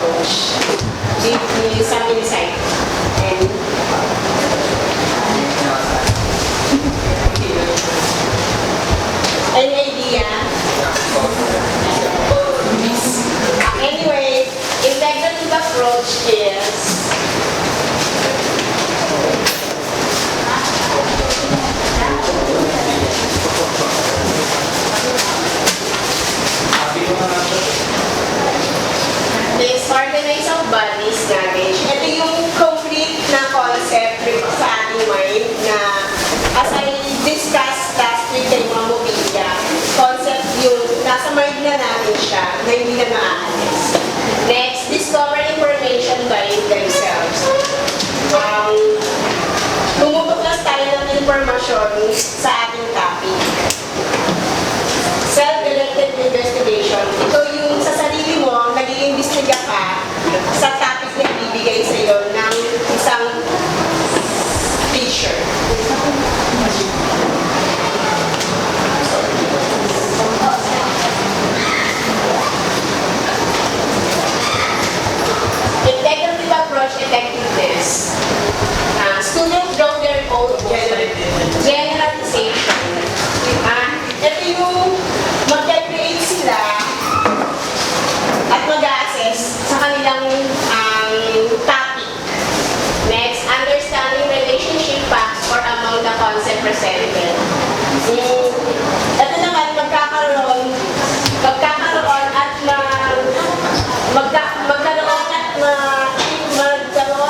approach. Some insight. And any idea? Anyway, integrative approach is this organize of bodies knowledge. Ito yung complete na concept sa ating mind na as I discussed last week kay mga mobilya, concept yung nasa mind na natin siya na hindi na maaalis. Next, discover information by themselves. Tumutuklas tayo ng informasyon sa ating topic. Self-directed investigation. Ito yung sa sarili mo, nag-iimbestiga ka sa topic na ibibigay sa iyo ng isang teacher. Integrative approach effectiveness. Students draw their own generalization. Ito yung mag-create sila at mag-assess sa kanilang topic. Next, understanding relationship facts or among the concept presented. Ito naman, magkakaroon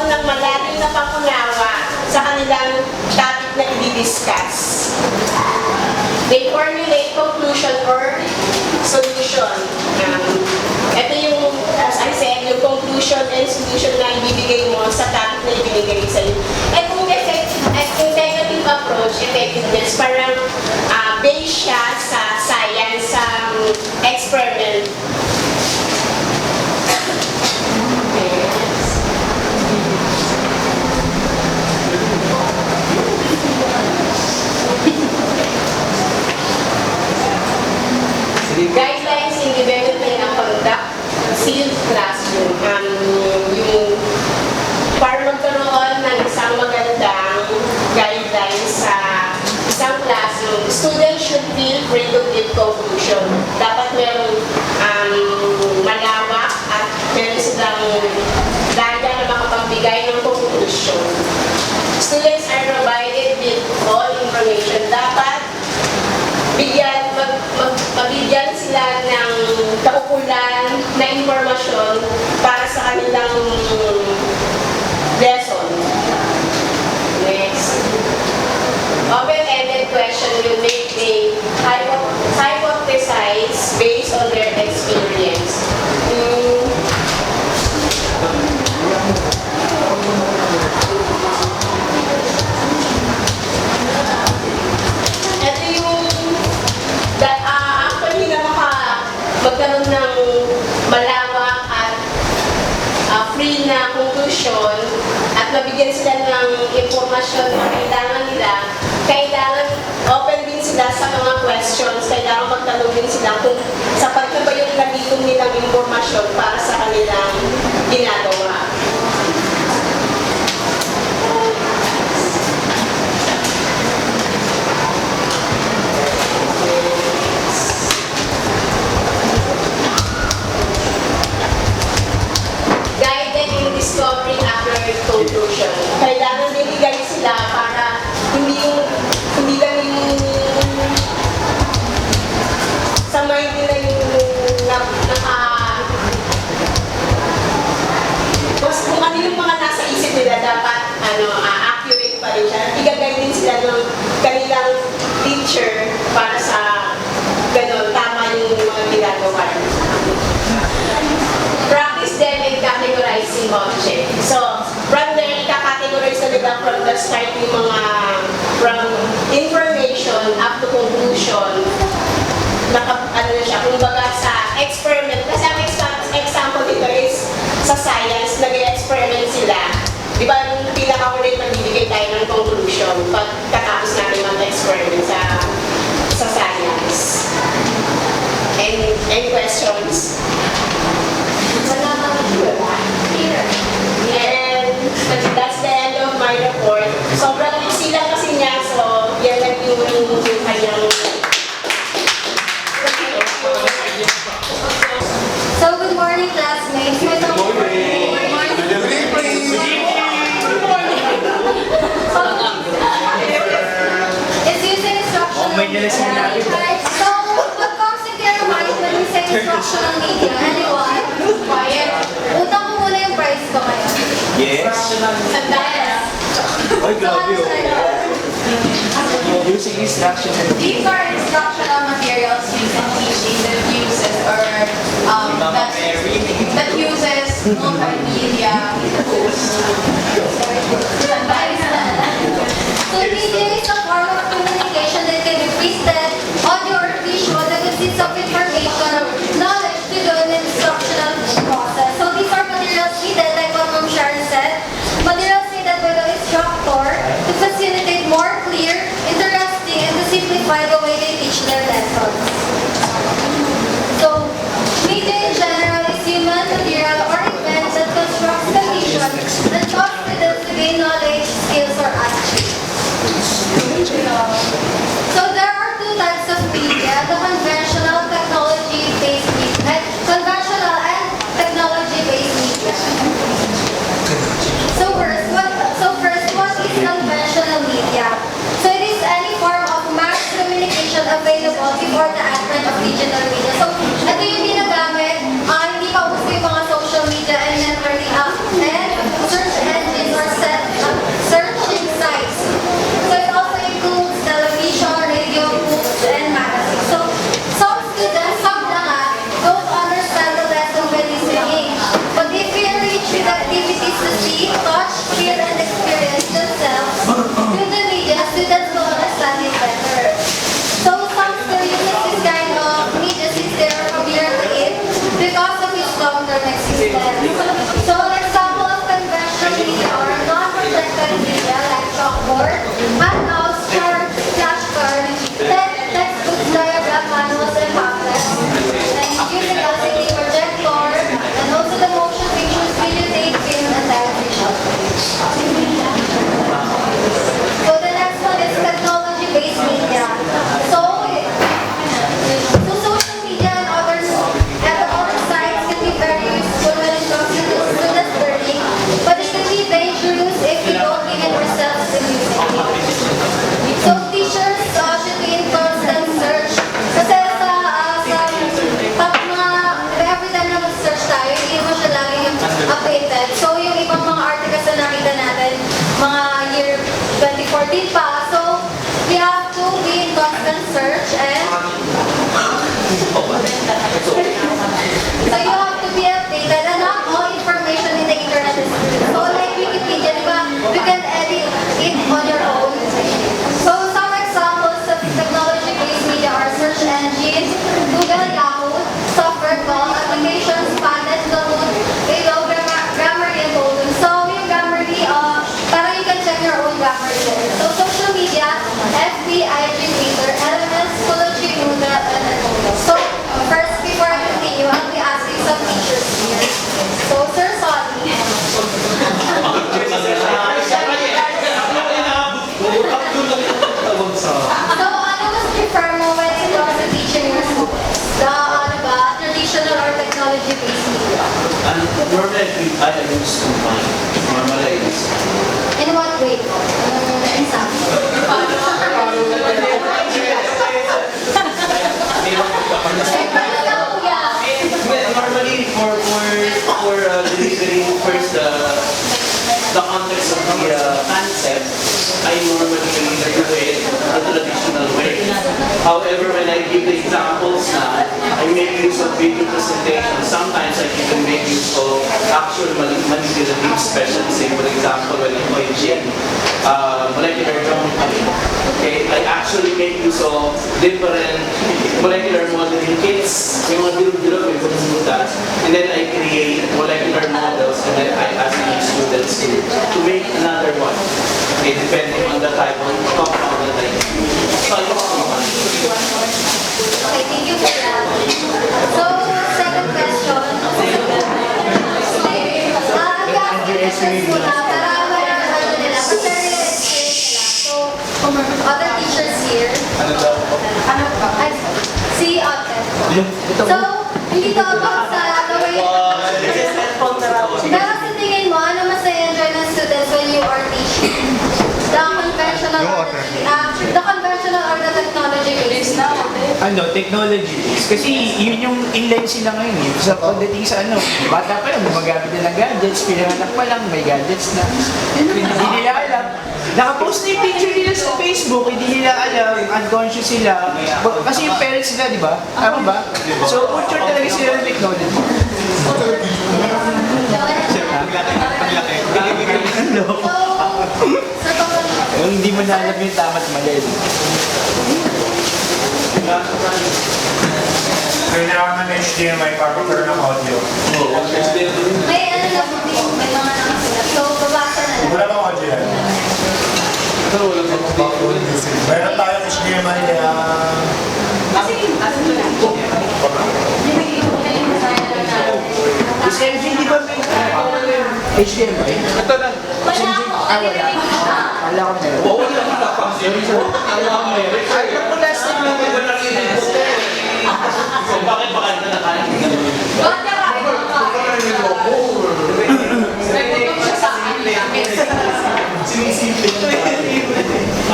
ng malalim na pangunawa sa kanilang topic na i-discuss. They formulate conclusion or solution. Ito yung, as I said, yung conclusion and solution na ibibigay mo sa topic na ibinigay sa iyo. Itong integrative approach, effectiveness, parang based siya sa science, sa experiment. Guidelines in developing a conduct sealed classroom. Yung para magkaroon ng isang magandang guidelines sa isang classroom, students should feel free to give conclusion. Dapat merong malawak at meron silang daya na makapagbigay ng conclusion. Students are provided with all information. Dapat mabigyan sila ng kaukulan na informasyon para sa kanilang lesson. Next. Open-ended question will make they hypothesize based on their experience. Magkaroon ng malawak at free na conclusion at mabigyan sila ng impormasyon na kailangan nila, kailangan open din sila sa mga questions, kailangan magtanong din sila kung sapat na ba yung nagitong nilang impormasyon para sa kanilang ginagawa. Discovering after conclusion. Kailangan binigay sila para hindi lang yung sa mind nila yung kung ano yung mga nasa isip nila dapat accurate pa rin siya. Igagay din sila ng kanilang teacher para sa ganun, tama yung mga ginagawa. Practice them in categorizing object. So, from there, ika-categorize talaga from the start yung mga from information up to conclusion. Ano na siya, kung baga sa experiment. Kasi ang example dito is sa science, nag-experiment sila. Di ba, yung pinaka-ulit magbibigay tayo ng conclusion pag katapos natin mag-experiment sa science. Any questions? Wala yung kanyang So, good morning, classmates. Good morning. It's using instructional media. So, what comes into your mind when we say instructional media? Anyone? Quiet. Utang ko muna yung price ko ngayon. Yes. Yes. Ay, grabe oh. Using instructional. These are instructional materials used in teaching that uses that uses multimedia tools. So media is a form of communication that can be printed, audio or visual that consists of information, knowledge to do an instructional process. So these are materials needed, like what Ma'am Sharon said, materials needed by the instructor to facilitate more clear, interesting, and to simplify the way they teach their lessons. So, media in general is human material or event that constructs conditions that cause students to gain knowledge, skills, or attitudes. So there are two types of media, the conventional technology-based media, and conventional and technology-based media. So first, what is conventional media? So it is any form of mass communication available before the advent of digital media. So ito yung ginagamit, hindi pa uso yung mga social media and networking apps and search engines or searching sites. So it also includes television, radio, books, and magazines. So some students, don't understand the lesson by listening. But if we reach with activities to see, touch, feel, and experience themselves through the media, students will understand it better. So some still uses this kind of media since they are familiar with it because of its long-term existence. So an example of conventional media are non-projected media like chalkboard, handouts, charts, flashcards, textbooks, diagram manuals, and pamphlets. And using LCD projector, and also the motion pictures, videotape, film, and television. So the next one is technology-based media. So social media and other sites can be very useful when it comes to students' learning, but it can be dangerous if you don't limit yourself to using it. So teachers should be in constant search. Kasi every time na mag-search tayo, hindi mo siya laging updated. So yung ibang mga articles na nakita natin, mga year 2014 pa, so we have to be in constant search and so you have to be updated and not all information in the internet is free. So like Wikipedia, diba? You can edit it on your own. So some examples of technology-based media are search engines, Google, Yahoo, software call, applications, Padlet, Kahoot, Willow, Grammarly, and Golden. So yung Grammarly, parang you can check your own Grammarly there. So social media, FB, IG, Twitter, LMS, Schoology, Moodle, and Moodle. So first, before I continue, I'll be asking some teachers here. So Sir Sonny. So ano mas prefer mo when it comes to teaching your students? The traditional or technology-based media? Normally, I use combined. Normally, I use. In what way po? Example. Normally, for delivering first the context of the concept, I normally do it the traditional way. However, when I give the examples now, I make use of video presentation. Sometimes I even make use of actual manipulative special. Say, for example, when I'm teaching molecular geometry, okay, I actually make use of different molecular modeling kits, yung mga biro-biro, may pagsusutan, and then I create molecular models, and then I ask the students to make another one, okay, depending on the type of compound that I use. So I use combined. Okay, thank you for that. So, second question. Questions muna para nila, kasi experience nila. So, the teachers here. Ano ba? Ay, si Ate. So, hindi to about sa the way... Pero sa tingin mo, ano mas na-enjoy ng students when you are teaching? The conventional or the technology based now? Technology is. Kasi yun yung inline sila ngayon eh. Sa pagdating sa bata pa lang, gumagamit na ng gadgets, pinanganak pa lang, may gadgets na. Hindi nila alam. Nakapost na yung picture nila sa Facebook, hindi nila alam, unconscious sila. Kasi yung parents nila, di ba? Tama ba? So, culture talaga sila ng technology. Yung hindi mo na alam yung tama at mali. Kailangan HDMI para magkaroon ng audio. May ano na po din, may mga nakasulat. So, babasa na lang. Wala bang audio yan? Meron tayong HDMI kaya... Kasi MJ, di ba may HDMI? Ito lang. Wala ako. Wala. Wala ko meron. Oo, wala ka pa. Wala ka meron. Ay, ako last time lang may wala So, bakit baka na nakalang? Bakit ka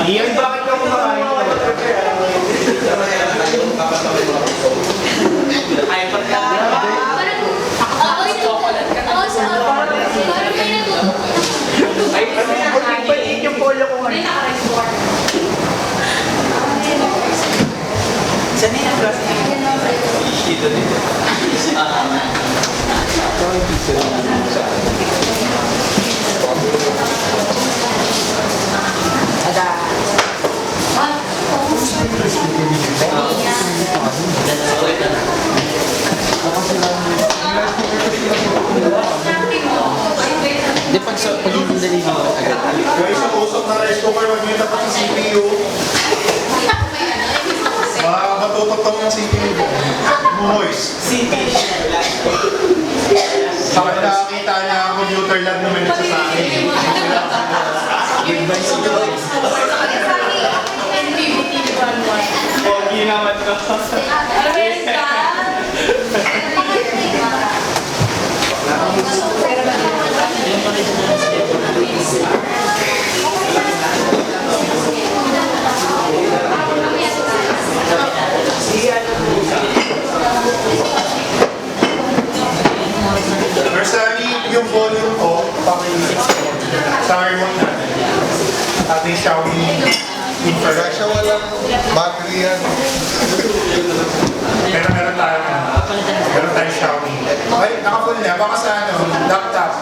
Iyon, bakit ka kumakain? Ay, pagka... Ay, Paliit yung polo ko ngayon. Saan yung plastic? dito dito. Di pag sa pag-ibig mo agad. Guys, ang usap na rice cooker, wag nyo tapat yung CPU. Makakatutotong yung CPU ko. Moist. Saka nakakita na computer lab naman ito sa akin. Goodbye sa guys. Pogi naman ko. Personally, yung volume ko, sa remote natin. Ating Xiaomi infrared. Siya walang battery yan. Meron tayo Xiaomi. Ay, naka-full na. Baka sa laptop.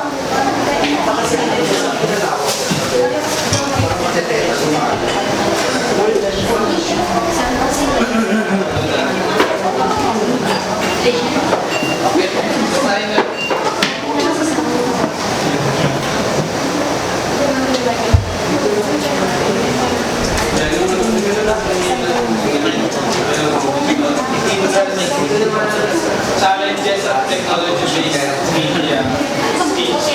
Challenges of technology-based media speech.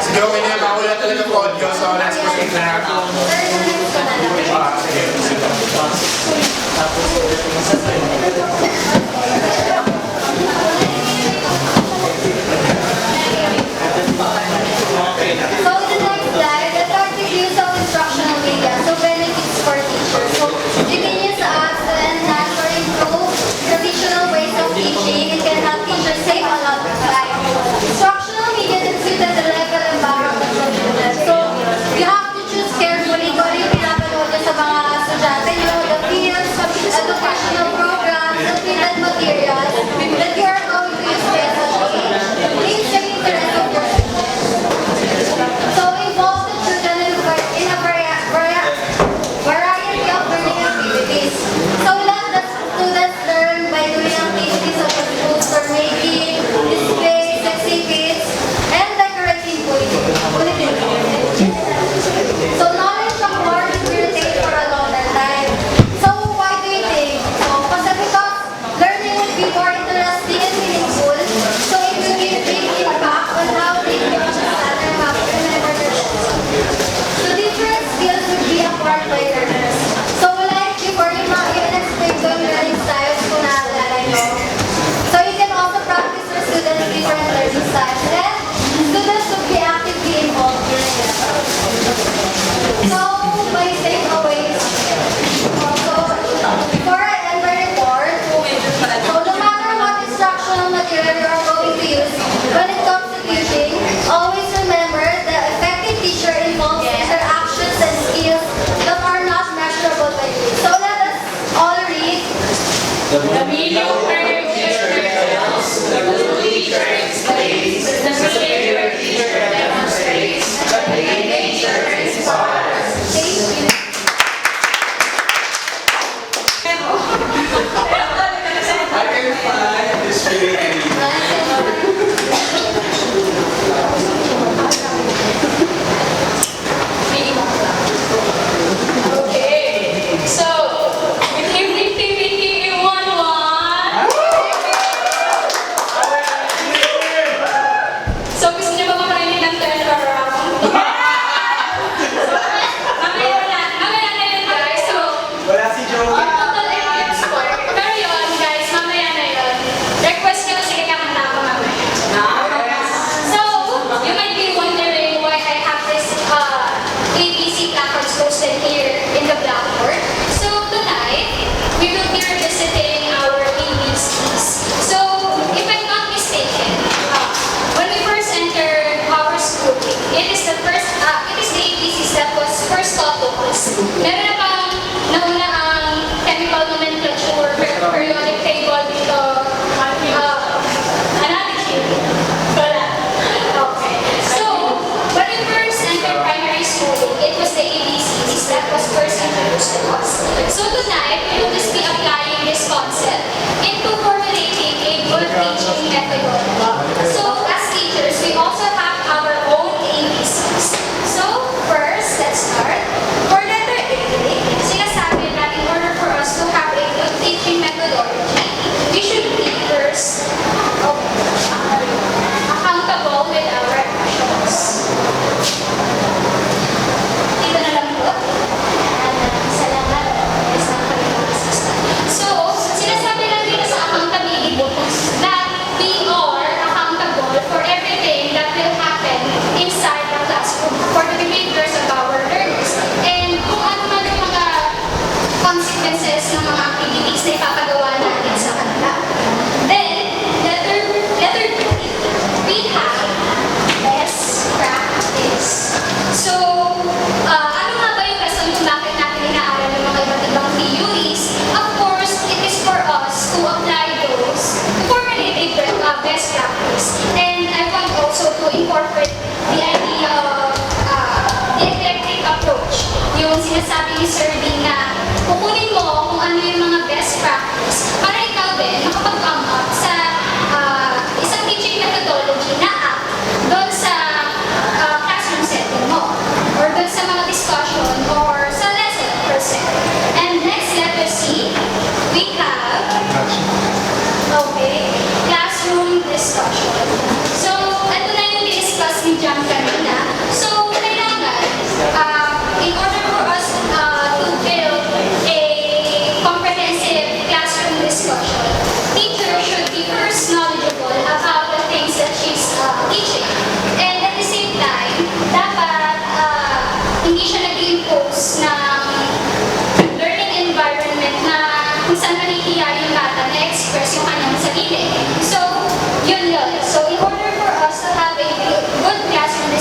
Sige, okay na. Bawala talaga po audio. So, let's proceed na. Sige. So the next slide, effective use of instructional media. So benefits for teachers. So convenience sa apps to enhance or improve traditional ways of teaching Okay. So, good evening, PBT 11. So, gusto niyo ba makarinig ng tenor round? Mamaya na yun, guys. So, Wala si Joey. total eclipse score. Pero yun, guys, mamaya na yun. Request nyo, sige kakanta ako mamaya. So, you might be wondering why I have this ABC placards posted here in the blackboard. So, tonight, we will be revisiting our ABCs. So, if I'm not mistaken, when we first entered our school, it is the ABCs that was first taught to us. Meron na bang nauna ang chemical nomenclature, periodic table dito, analogy? Wala. Okay. So, when we first entered primary school, it was the ABCs that was first introduced to us. So tonight, we will just be applying this concept into formulating a good teaching methodology. So, as teachers, we also have our own ABCs. So, first, let's start. For letter A, sinasabi na in order for us to have a good teaching methodology, we should be first accountable with our actions. Dito na lang po. Salamat. Yes, nakakalimutan sa assistant. So, sinasabi lang dito sa accountability that we are accountable for everything that will happen inside the classroom, for the behaviors of our learners. And kung ano man yung mga consequences ng mga activities na ipapagawa natin sa kanila. Then, letter B, we have best practice. So, ano nga ba yung rason kung bakit natin inaaral yung mga iba't ibang theories? Of course, it is for us to apply those, to formulate a best practice. And I want also to incorporate the idea of the eclectic approach. Yung sinasabi ni Sir D na kukunin mo kung ano yung mga best practice para ikaw din makapag-come up sa isang teaching methodology na app doon sa classroom setting mo or doon sa mga discussion or sa lesson per se. And next, letter C, we have classroom discussion. So, ito na yung discuss ni John kanina. So, kailangan, in order for us to build a comprehensive classroom discussion, teacher should be first knowledgeable about the things that she's teaching. And at the same time, dapat hindi siya nag-impose ng learning environment na kung saan nahihiya yung bata na express yung kanyang sarili. So, yun yun. So, in order for us to have a good classroom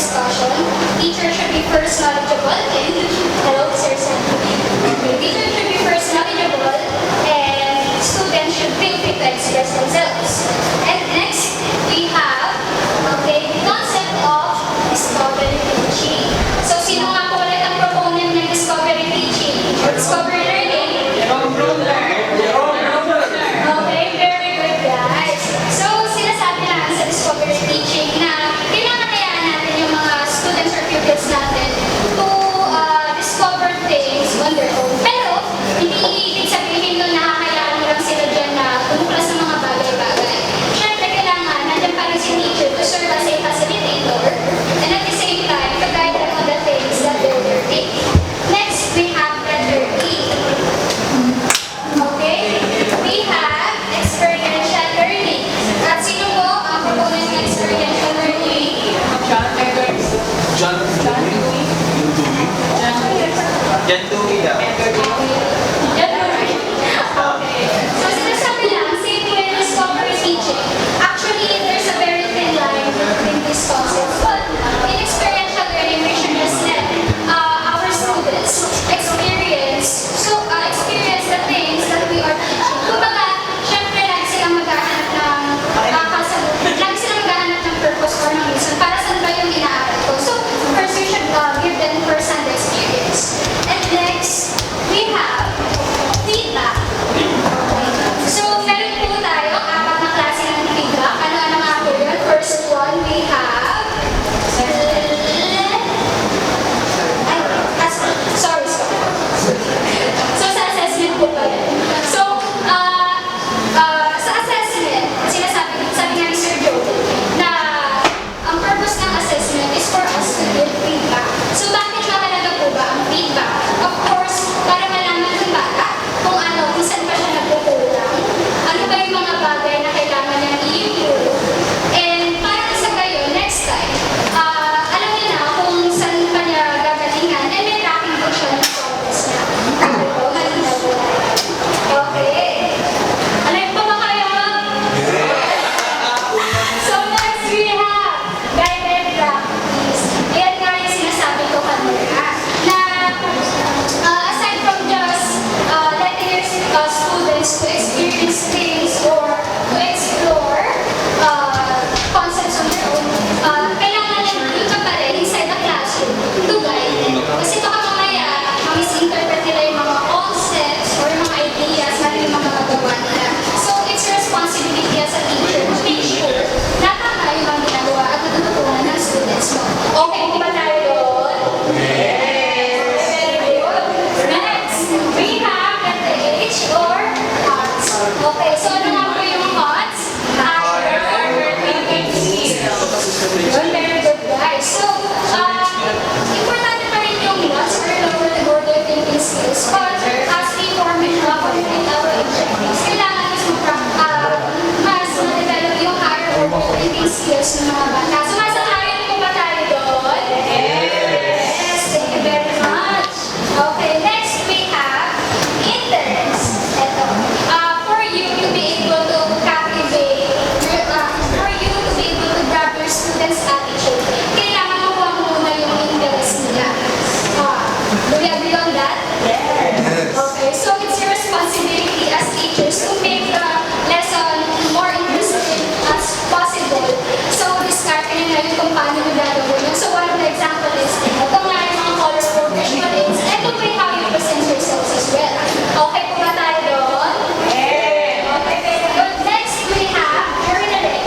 kung paano nyo gagawin yun. So one of the example is, ito nga yung mga colorful visual aids. Ito po yung how you present yourselves as well. Okay po ba tayo doon? Okay, very good. Next, we have journaling.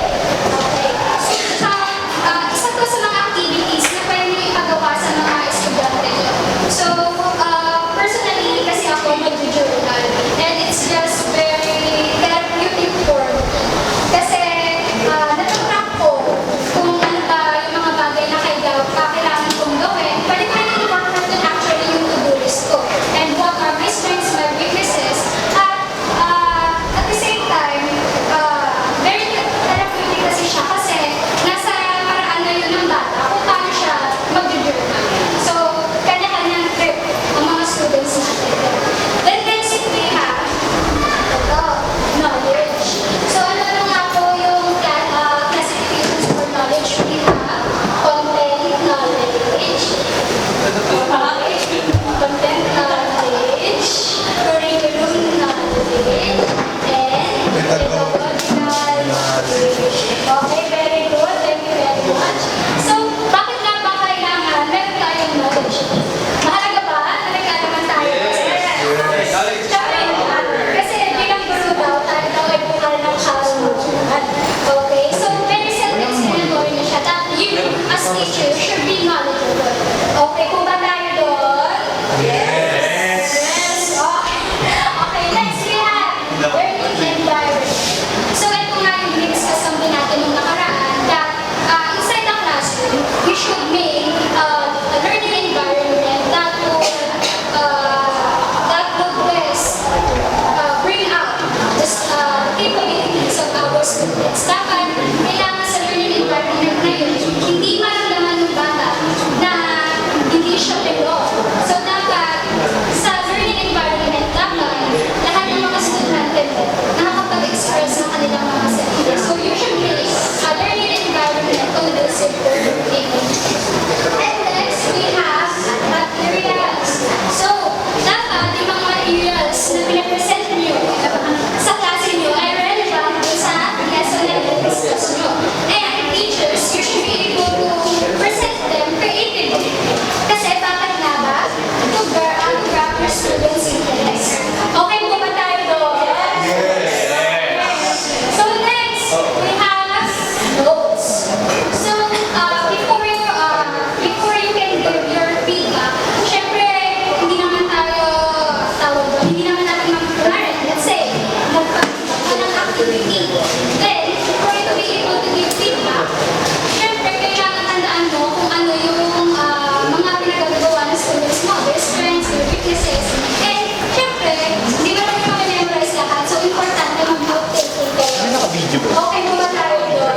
Okay. So, isa to sa mga activities na pwede nyo ipagawa sa mga estudyante nyo. So, personally, kasi ako mag-journal. And it's just very therapeutic for me. Kasi, natatrack ko kung ano ba yung mga bagay na kailangan kong gawin. Pwede ko rin i-work natin actually yung to-do list ko. And what are my strengths, my weaknesses. At the same time, very therapeutic kasi siya. Kasi nasa paraan na yun ng bata kung paano siya mag-journal. So, kanya-kanyang trip ang mga students natin. Then next we have ito, knowledge. So, ano nga po yung classifications for knowledge? We have content knowledge, content knowledge, curriculum knowledge, and pedagogical knowledge. Okay, very good. Thank you very much. So, bakit nga ba kailangan meron tayong knowledge? Mahalaga ba na nagkalaman tayo? Siyempre, kasi bilang guru daw, tayo daw ay bukal ng kaalaman. Okay, so very self-explanatory na siya that you, as teacher, should be knowledgeable. Okay, kung ba tayo doon? Yes! Okay. Okay, next we have learning environment. So ito nga yung discussion natin nung nakaraan that inside the classroom, we should make a learning environment that would best bring out the capabilities of our students. Dapat kailangan sa learning environment na yun, hindi maramdaman ng bata na hindi siya belong. So dapat sa learning environment, dapat lahat ng mga estudyante nakakapag-express ng kanilang mga sarili. So usually, a learning environment conducive for learning. And next, we have materials. So, dapat yung mga materials na pinapresent nyo sa klase nyo ay relevant sa lesson na discuss nyo. And teachers, you should be able to present them creatively. Kasi bakit nga ba? To grab your students' interest. Okay po ba tayo doon? So next, we have notes. So before you can give your feedback, syempre hindi naman tayo tawag doon, hindi naman natin mag-learn. Let's say, magpapagpapag ng activity. Then, for you to be able to give feedback, syempre kailangan tandaan mo kung ano yung mga pinagagawa ng students mo, their strengths, their weaknesses. And syempre, hindi mo naman ma-memorize lahat. So, importante mag-note-taking kayo. Okay mo ba tayo doon?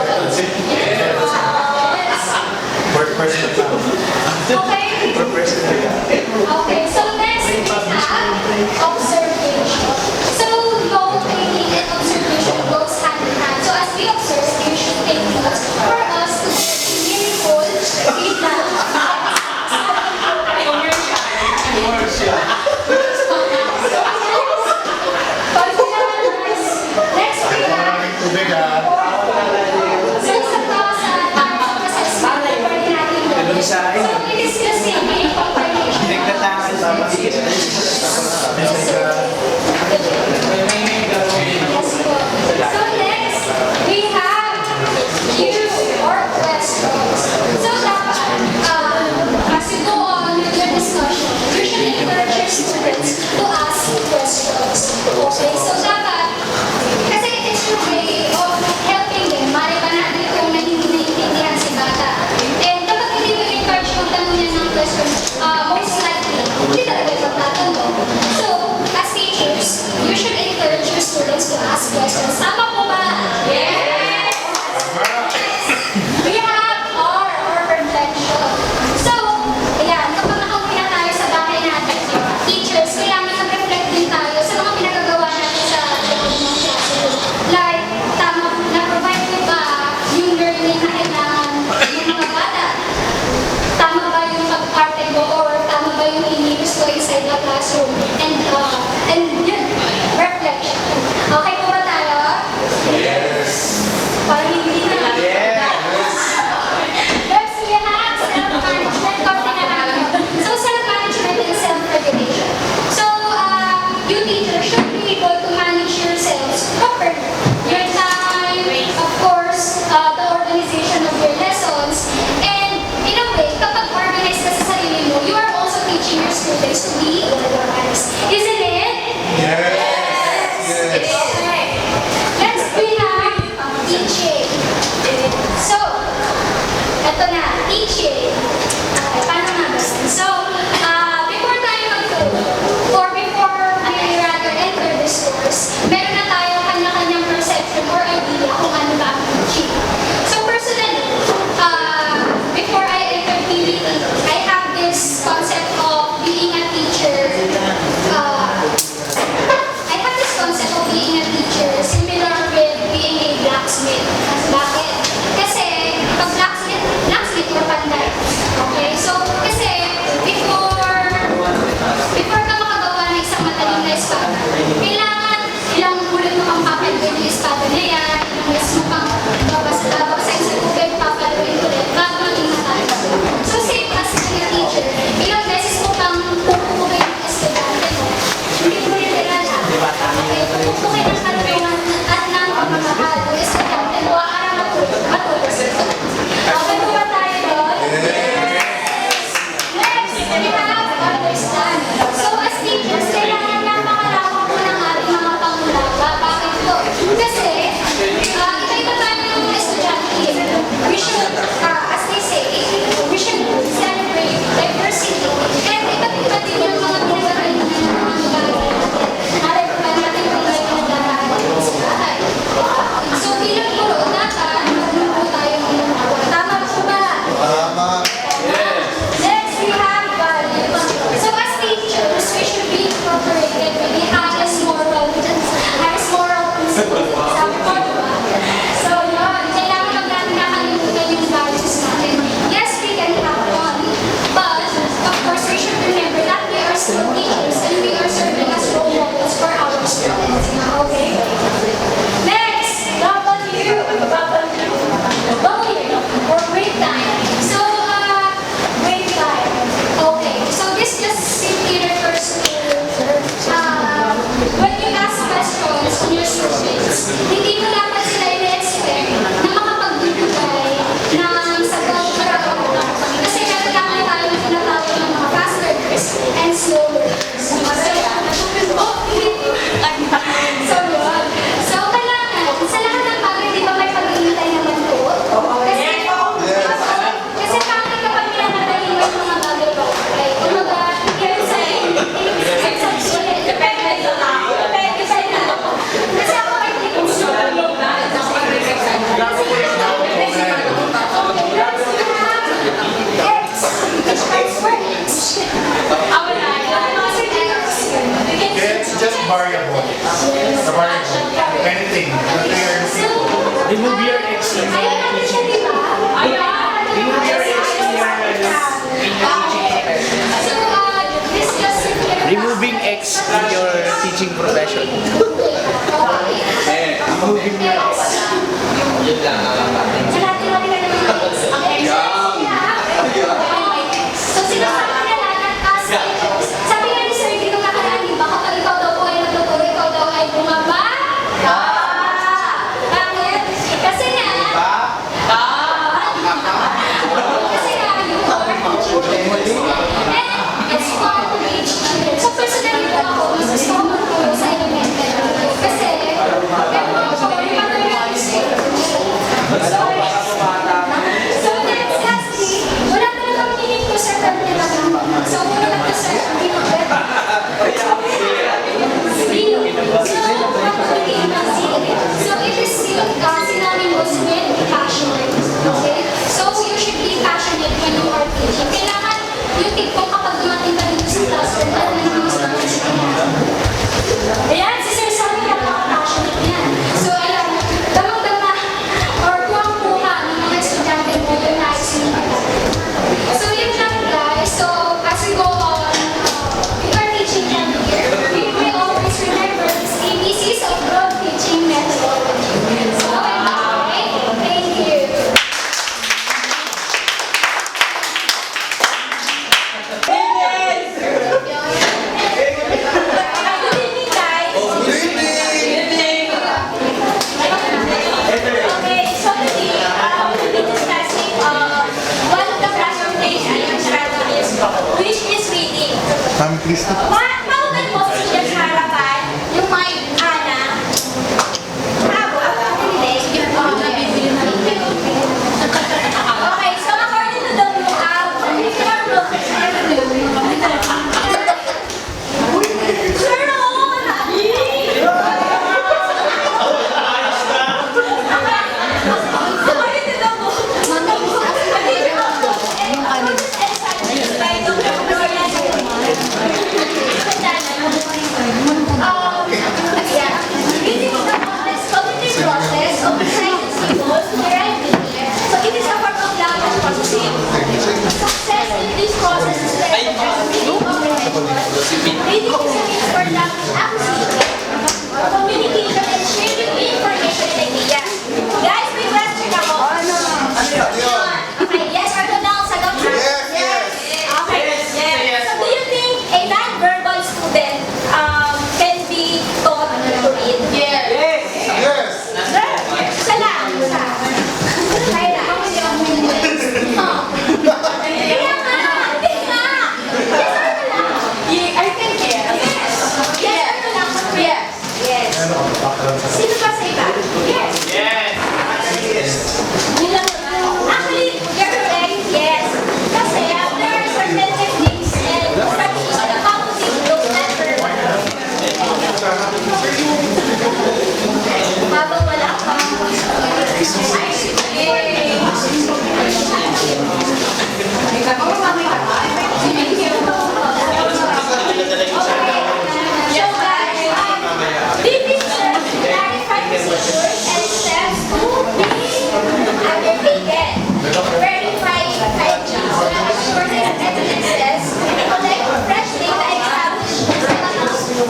Okay? Okay, so next we have observation. So, note-taking and observation goes hand in hand. So, as we observe, you should take notes for us to get meaningful feedback. Next we have Tubig ah. so, sa assessment, pwede natin yun. Sa akin, So, i-discuss yung information. nagtatangan sa mga Yes po. So next, we have use or questions. So dapat, as you go on with your discussion, you should encourage your students to ask questions. Okay, so dapat, kasi it's your way of helping them. Mali ba natin kung hindi naiintindihan si bata. And kapag hindi mo encourage kung tanong niya ng question, most likely, hindi talaga yung magtatanong. So, as teachers, you should encourage talaga, guys. Isn't it? Yes. Yes. Okay. Next, we have teaching. So, eto na, teaching. Okay, paano nga ba? So, before tayo or before we rather enter this course, meron na tayo kanya-kanyang perception or idea kung ano ba ang teaching. So, personally, before I entered PBT, I have this concept of being a teacher. I have this concept of being a teacher similar with being a blacksmith. Bakit? Kasi pag blacksmith or panday. Okay? So, kasi before ka makagawa ng isang matalim na espada, kailangan ilang ulit mo pang papalawin yung espada na yan, ilang beses mo pang babasahin sa tubig, papalawin ulit, bago maging matalim. So, same as being a teacher, ilang beses mo pang pupukuhin yung estudyante mo, hindi mo rin nilala. Okay, pupukuhin ng kaluruan at ng pamamahal yung estudyante mo, para matutos ito. Okay po ba tayo doon? Next, we have understand. So, as teachers, kailangan napakalawak po ng ating mga pangulaga. Bakit po? Kasi, iba-iba tayo ng mga estudyante. We should, as they say, we should celebrate diversity. And iba-iba din yung mga pinag-aralan ng mga bagay natin. Alam natin kung may pinag-aralan sa bahay. So, bilang guro, dapat marunong po tayo mag-unawa. Tama po ba? Tama. Next, we have values. So as teachers, we should be incorporated with the highest moral principles. Sabi ko, diba? So yun, kailangan wag natin nakalimutan yung values natin. Yes, we can have fun, but of course, we should remember that we are still teachers and we are serving as role models for our students. Okay? Next, W or break time. So, break time. Okay, so this just simply refers to when you ask questions on your students, hindi mo dapat sila i-expect na makapagbibigay ng sagot para kasi meron lang tayo na tinatawag ng mga fast learners and slow learners. So, yun. So, kailangan, sa lahat ng bagay, di ba may pag-iintay naman po? Kasi bakit kapag pinapatay mo yung mga bagay ba? Okay, kumbaga, yun sa depende sa tao. Depende sa tao. Kasi ako ay hindi ko gusto. It's just variable. The variable. Anything. That they are people. Remove your X in your teaching. Remove your X in your teaching profession. Removing X in your teaching profession. Removing your X. So, sinasabi nila na sabi nga ni Sir dito nakaraan, di ba? Kapag ikaw daw po ay natuturo, ikaw daw ay bumaba. Bakit? Kasi nga, you are teaching. And it's fun to teach children. So, personally po ako, mas gusto ko magturo sa elementary. Kasi, ewan ko, yung materialistic. So, next, lastly, wala talagang meaning to Sir Pernilla. So, muna lang to Sir, hindi mo pwede. So, it is synonymous with passionate. Okay? So, you should be passionate when you are teaching. Kailangan yung tipong kapag dumating ka dito sa classroom, alam na naman sa mga sinahan. Ayan, si Sir Sammy, napaka-passionate niyan. So, ayan, damang-dama or kuwang-kuha ng mga estudyante mo yung nais mo. So, yun lang guys. So, as we go on, with our teaching time here, we will always remember these ABCs of broad teaching methodology. So, okay, thank you. Maugan mo sa students harapan, yung mic, Ana. Bravo, hindi. Okay, so according to the rule, Success in this process is ready reading is a means for language acquisition, communication, and sharing information and ideas. Guys, may question ako. Okay, yes or no lang sa gawin? Yes. Okay, yes. So do you think a non-verbal student can be taught to read? Yes. Isa lang. Isa. Kaya lang. Kaya nga. Hindi nga. Yes or no lang? I think yes. Yes or no lang? Yes. Sino pa sa iba? Yes. Yun lang. Actually, you're correct. Yes. Kasi there are certain techniques and strategies on how to teach those non-verbal. Habang wala pa. So guys, these are clarified procedures and steps to be undertaken. Verify hygiene, sources of evidences, collect fresh data,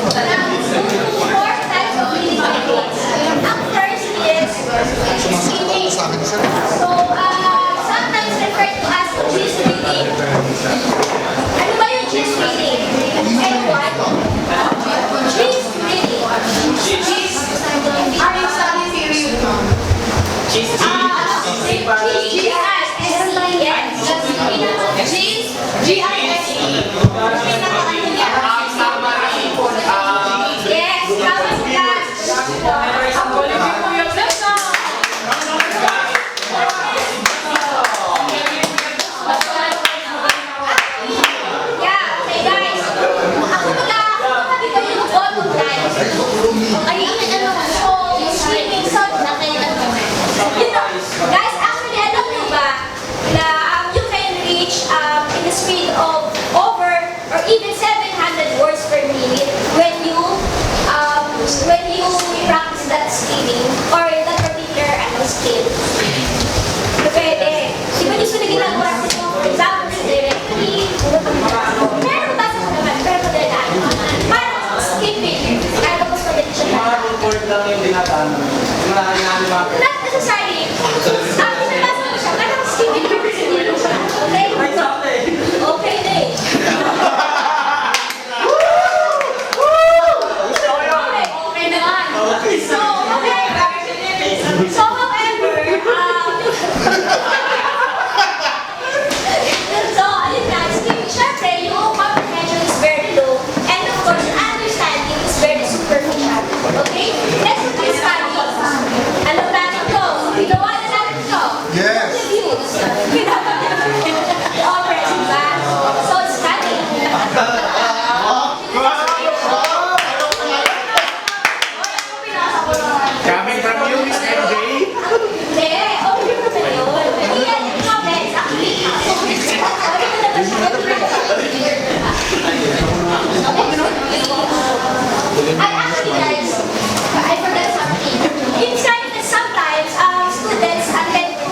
establish four types of reading techniques. Ang first is skimming. So, sometimes referred to as gist reading. Ano ba yung gist reading? And what? Gist reading. Are you studying theory? Guys, actually, alam nyo ba na you can reach in the speed of over or even 700 words per minute when you practice that skimming or that particular skill. Pwede. Di ba gusto na ginagawa sa inyo? For example, sa directory. Pero basa ko naman, pero madalaan. Parang skipping. Kaya mas madali siya. Not necessarily. Pinabasa ko siya. Parang skipping purpose din siya. Okay? Okay na eh. Okay naman. So, however, so, ayun nga, skipping, syempre, yung comprehension is very low, and of course, understanding is very superficial. Okay? Next to this study, alam natin to, ginawa na natin to. Yes. Reviews. Oh, present ba? So, study. Coming from you, Miss MJ. Hindi, okay naman yun. Hindi yan yung comments, actually. Actually, guys, I forgot something. It's kind of that sometimes students attend to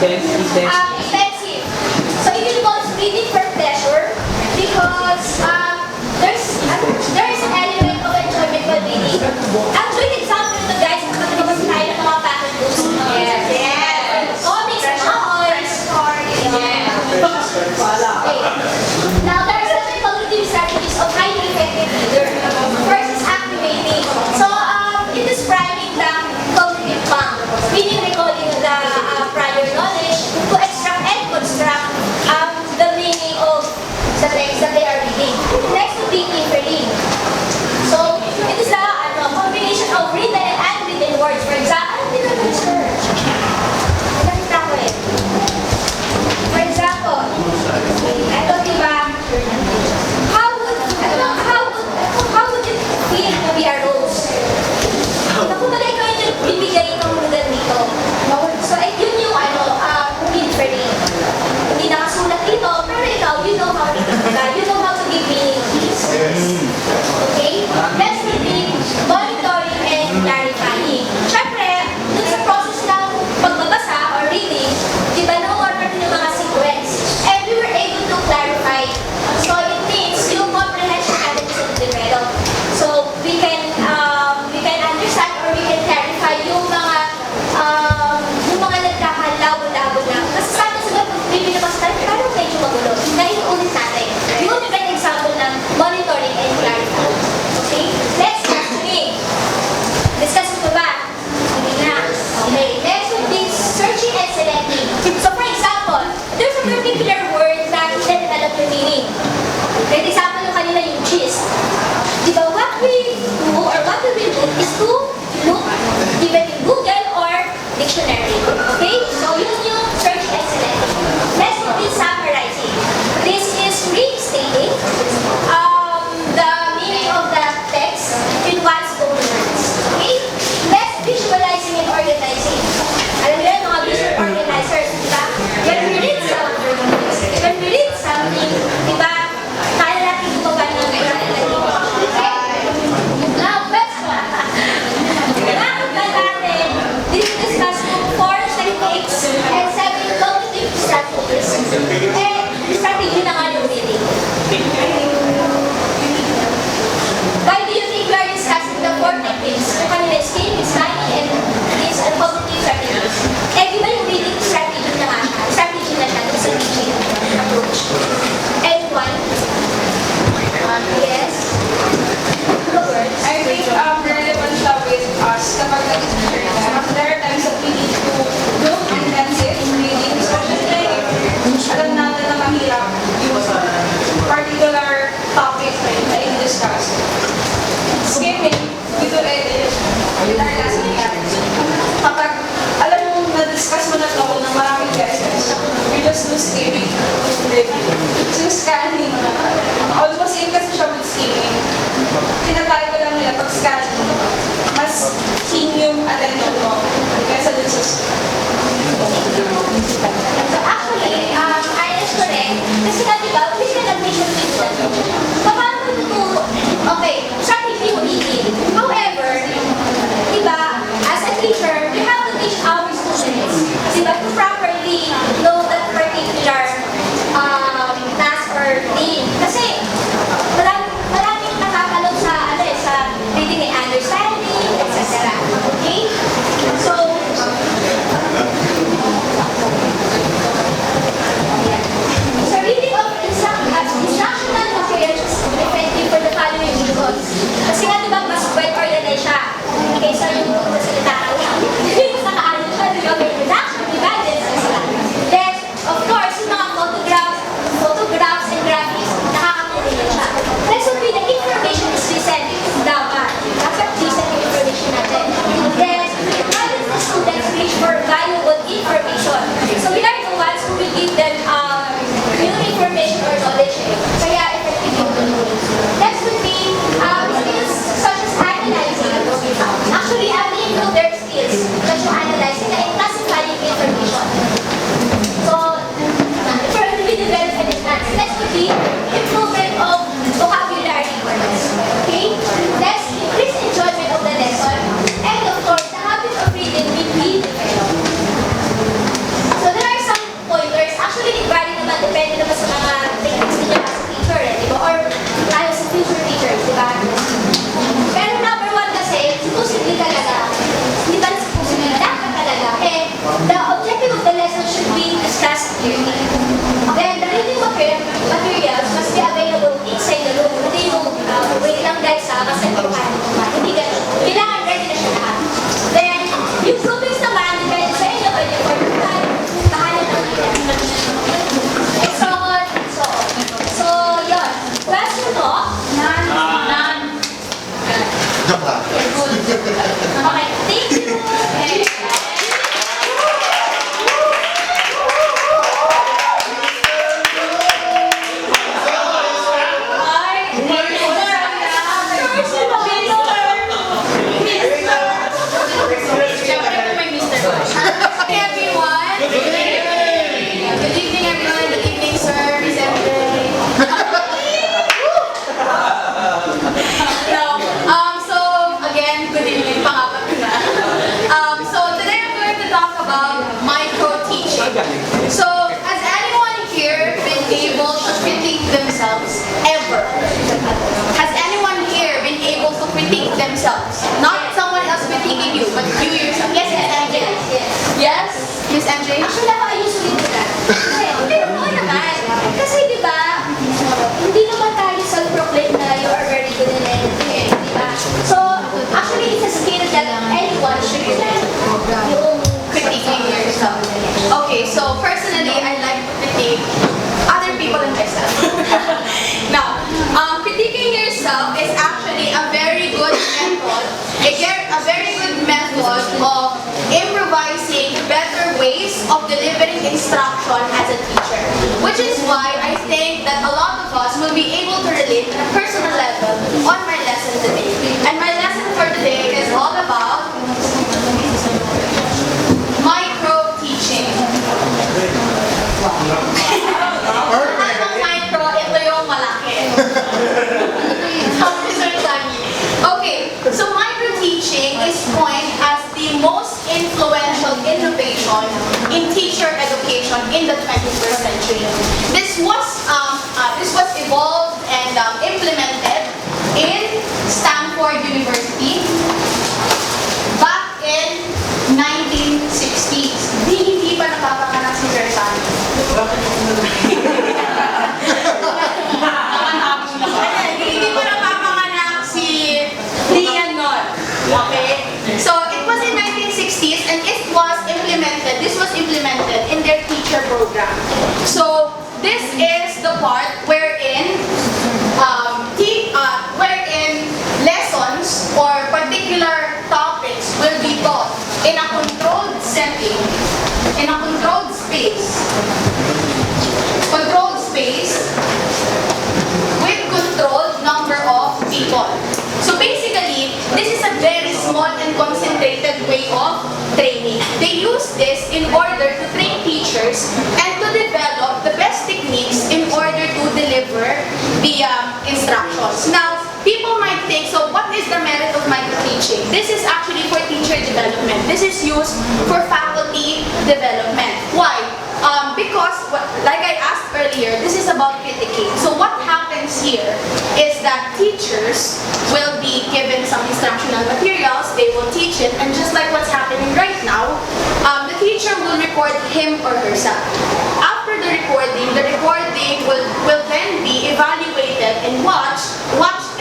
Expensive. So it involves reading for pleasure because there's an element of enjoyment while reading. Actually, example ito guys, nakakabas tayo ng mga pattern books. Yes. Comics and novels. Okay. Now, there are certain cognitive strategies of highly effective reader. First is activating. So, it is priming the cognitive bank, meaning recalling the prior knowledge to extract and construct the meaning of the text that they are reading. Next would be inferring. So, it is the combination of written and unwritten words. For example, research. Nakita ko eh. For example, ito diba, how would it feel to be a rose? Naku, bagay ko yung bibigay ng lugar dito. So, yun yung inferring. Hindi nakasulat dito, pero ikaw, you know how to give meaning to this. Okay? Next will be monitoring and clarifying. Siyempre, dun sa process ng pagbabasa or reading, di ba na-order din yung mga sequence. And we were able to clarify. So, it means yung comprehension ability to develop. So, we can understand or we can clarify yung mga nagkakalaw-law na. Kasi sana sa pag binabas tayo, parang medyo magulo. Dahil ulit natin. Yun yung an example ng monitoring and clarifying. Okay? Next, questioning. Discuss mo ba? Hindi na. Okay. Next would be searching and selecting. So for example, there's a particular word na develop the meaning. For example, yung kanina yung cheese. Diba, what we do or what we will do is to look even in Google or dictionary. Okay? So yun yung searching and selecting. Next would be summarizing. This is restating the meaning of the text in one spoken words. Okay? Next, visualizing and organizing. Alam niyo yun, mga visual organizers, di ba? When we read something, di ba, kaya natin gumawa ng okay? Now, question. Bakit ba natin discuss kung 4 techniques and 7 cognitive strategies? Strategy na nga yung reading. Why do you think we are discussing the 4 techniques? Yung kanina is skill, study, and these are cognitive strategies. Di ba yung reading strategy na nga siya? Strategy na siya, yung strategic approach. Anyone? Yes? The words? I think relevant siya with us kapag nag-teacher ka. There are times that we need to do intensive reading, especially alam natin na mahirap yung particular topic na i-discuss. Skimming, we do edit with our lesson plans. Kapag alam mo na-discuss mo na ito ng maraming lessons, we just do skimming. So scanning. Almost same kasi siya with skimming. Tinatry ko lang nila pag scanning, mas keen yung attention mo kaysa dun sa So actually, I is correct. Kasi nga diba, physical admission is that. Paano mo tuturo? Okay, strategy mo reading. However, diba, as a teacher, we have to teach our students, diba, to properly know that particular task or thing. Kasi, maraming nakakalog sa reading and understanding, etc. Okay? So, reading of instructional material Question to? None. None. Joke lang. Okay, thank you. Okay. Siyempre po may Mr. Hey everyone! Good evening everyone. Good evening sir, Miss MJ. No. So again, good evening. Pangapat na. So today I'm going to talk about micro-teaching. So has anyone here been able to critique themselves ever? Has anyone here been able to critique themselves? Not someone else critiquing you, but you yourself. Yes, Miss MJ. Yes, Miss MJ. Actually, ako I usually do that. Pero oo naman. Kasi di ba, hindi naman tayo self-proclaim na you are very good in anything, di ba? So, actually, it's a skill that anyone should learn. Yung Critiquing yourself. Okay, so personally, I like to critique other people and myself. Now, critiquing yourself is actually a very good method, a very good method of improvising better ways of delivering instruction as a teacher. Which is why I think that a lot of us will be able to relate on a personal level on my lesson today. And my lesson for today is all about micro-teaching. Ang micro, ito yung malaki. Okay, so micro-teaching is coined as the most influential innovation in teacher education in the 21st century. This was evolved and implemented in Stanford University back in 1960s. Hindi pa nakapanganak si Sir San. Hindi pa nakapanganak si Lian nun. Okay? So, it was in 1960s and this was implemented in their teacher program. So, this is the part wherein lessons or particular topics will be taught in a controlled setting, in a controlled space. Controlled space with controlled number of people. So basically, this is a very small and concentrated way of training. They use this in order to train teachers and to develop the best techniques in order to deliver the instructions. Now, people might think, so what is the merit of micro-teaching? This is actually for teacher development. This is used for faculty development. Why? Because, like I asked earlier, this is about critiquing. So what happens here is that teachers will be given some instructional materials, they will teach it, and just like what's happening right now, the teacher will record him or herself. After the recording will then be evaluated and watched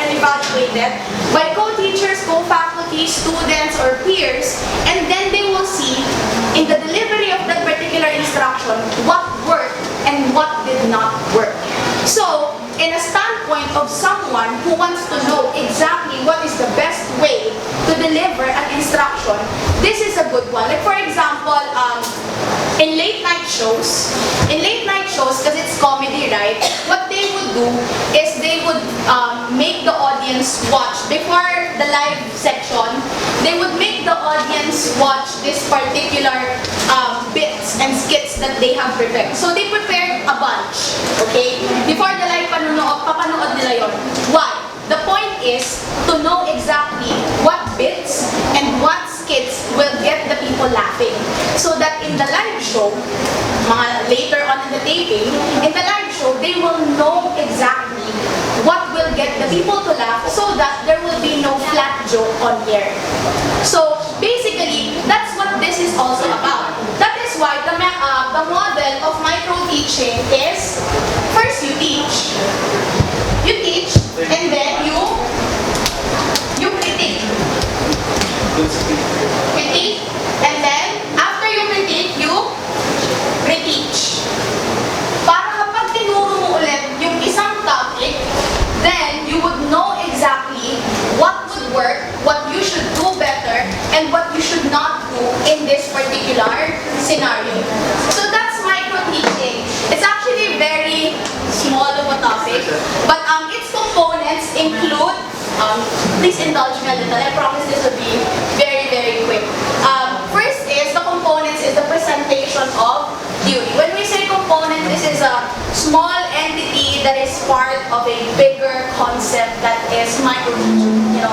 and evaluated by co-teachers, co-faculty, students, or peers, and then they will see in the delivery of that particular instruction what worked and what did not work. So, in a standpoint of someone who wants to know exactly what is the best way to deliver an instruction, this is a good one. Like for example, in late night shows, because it's comedy, right? What they would do is they would make the audience watch before the live section. They would make the audience watch this particular bits and skits that they have prepared. So they prepared a bunch, okay? Before the live papanood nila yun. Why? The point is to know exactly what bits and what skits will get the people laughing. So that in the live show, later on in the taping, in the live show, they will know exactly what will get the people to laugh so that there will be no flat joke on air. So basically, that's what this is also about. That is why the model of micro-teaching is, first you teach. You teach, and then you critique. Critique, and then after you critique, you reteach. Para kapag tinuro mo ulit yung isang topic, work, what you should do better, and what you should not do in this particular scenario. So that's micro-teaching. It's actually very small of a topic, but its components include, please indulge me a little, I promise this will be very, very quick. First is, the components is the presentation of theory. When we say component, this is a small entity that is part of a bigger concept that is micro,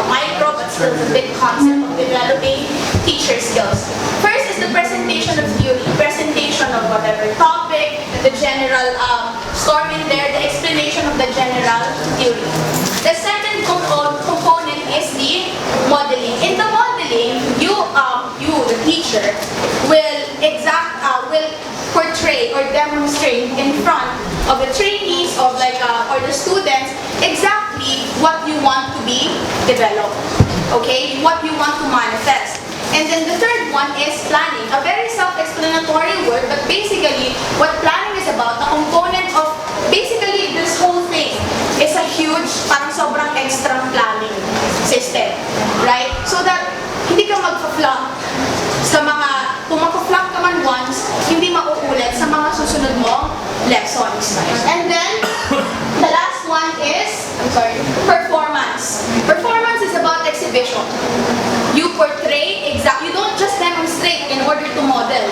micro, but still a big concept of developing teacher skills. First is the presentation of theory, presentation of whatever topic, the general story there, the explanation of the general theory. The second component is the modeling. In the modeling, you the teacher, will portray or demonstrate in front of the trainees or the students exactly what you want to be developed. Okay, what you want to manifest. And then the third one is planning. A very self-explanatory word, but basically what planning is about, the component of basically this whole thing is a huge, parang sobrang extra planning system. Right? So that hindi ka mag-flunk sa mga, kung mag-flunk ka man once, hindi mauulit sa mga susunod mong lessons. And then, the last one is, performance. Performance is about exhibition. You portray you don't just demonstrate in order to model.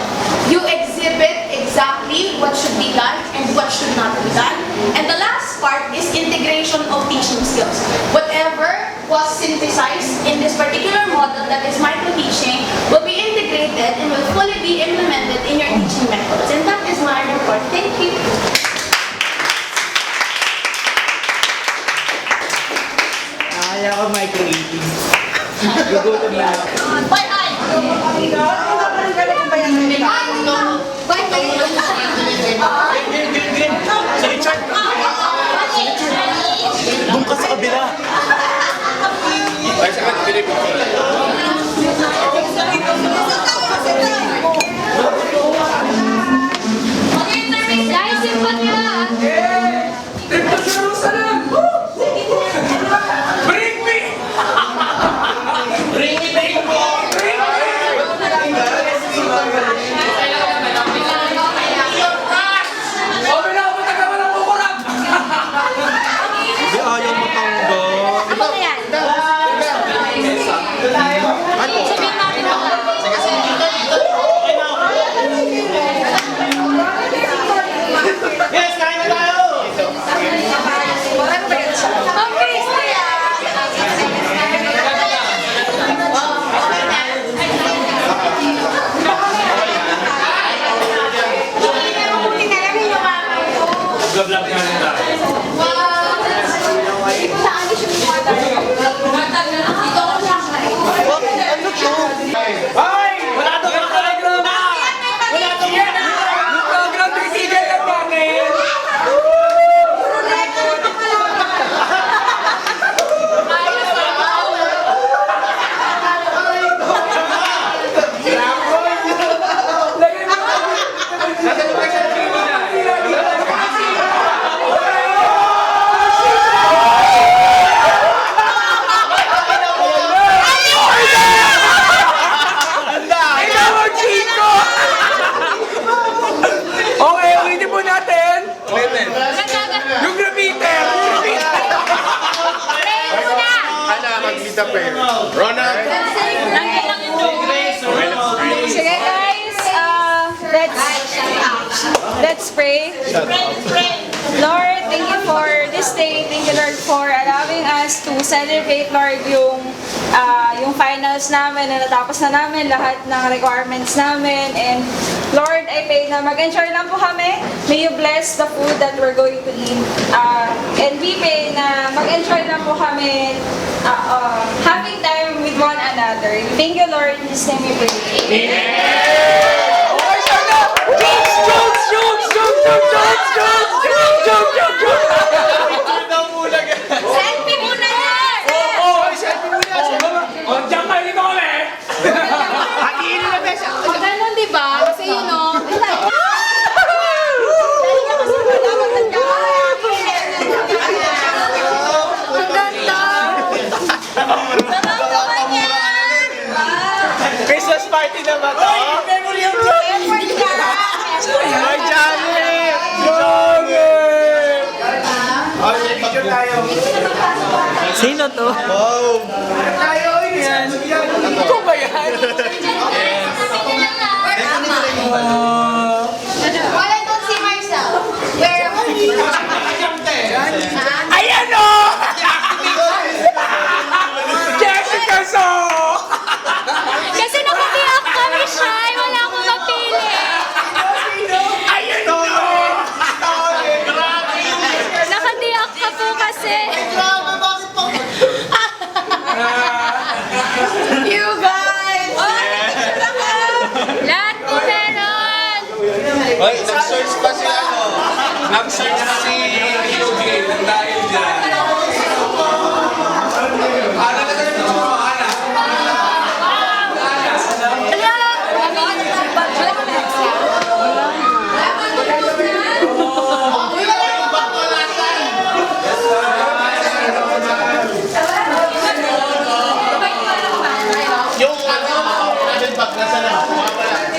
You exhibit exactly what should be done and what should not be done. And the last part is integration of teaching skills. Whatever was synthesized in this particular model that is micro-teaching will be integrated and will fully be implemented in your teaching methods. And that is my report. Thank you. Akala ko micro-eating. Gugutom na ako. Bye, hi! Sa Richard! Doon ka sa kabila! Ay, saka, pinip ko. Guys, simpat nila. Di ayaw matangga. Ako na yan. Ano? Sabihin natin ako. Yes, kain na tayo! Ang Kristi Vlog nga rin tayo. Ay! Wala to! Wala to! Wala to! Yung program, titigil lang namin! Okay, ulitin po natin. Yung graffiter. Ana, mag-meet up eh. Ronald! Sige guys, let's pray. Lord, thank you for this day. Thank you, Lord, for allowing us to celebrate, Lord, yung finals namin na natapos na namin lahat ng requirements namin. And Lord, I pray na mag-enjoy lang po kami. May you bless the food that we're going to eat. And we pray na mag-enjoy lang po kami having time with one another. Thank you, Lord. In His name we pray. Okay, sana! Jokes! Selfie muna yan! O, diyan kayo dito kami! Hatiin na besa! Ganun, di ba? Kasi Ang ganda! Sino to? Wow! Tayo yan. Ito ba yan? Well, I don't see myself. Where am I? Ayan o! Jessica So! Kasi nakabiyak kami siya, wala akong mapili. Ayan o! Nakadiyak ka po kasi. You guys! Lahat po meron. Hoy, nag-search pa si ano? Nag-search si Eugene ng dahil dyan. Ano na ganun yung mahanap?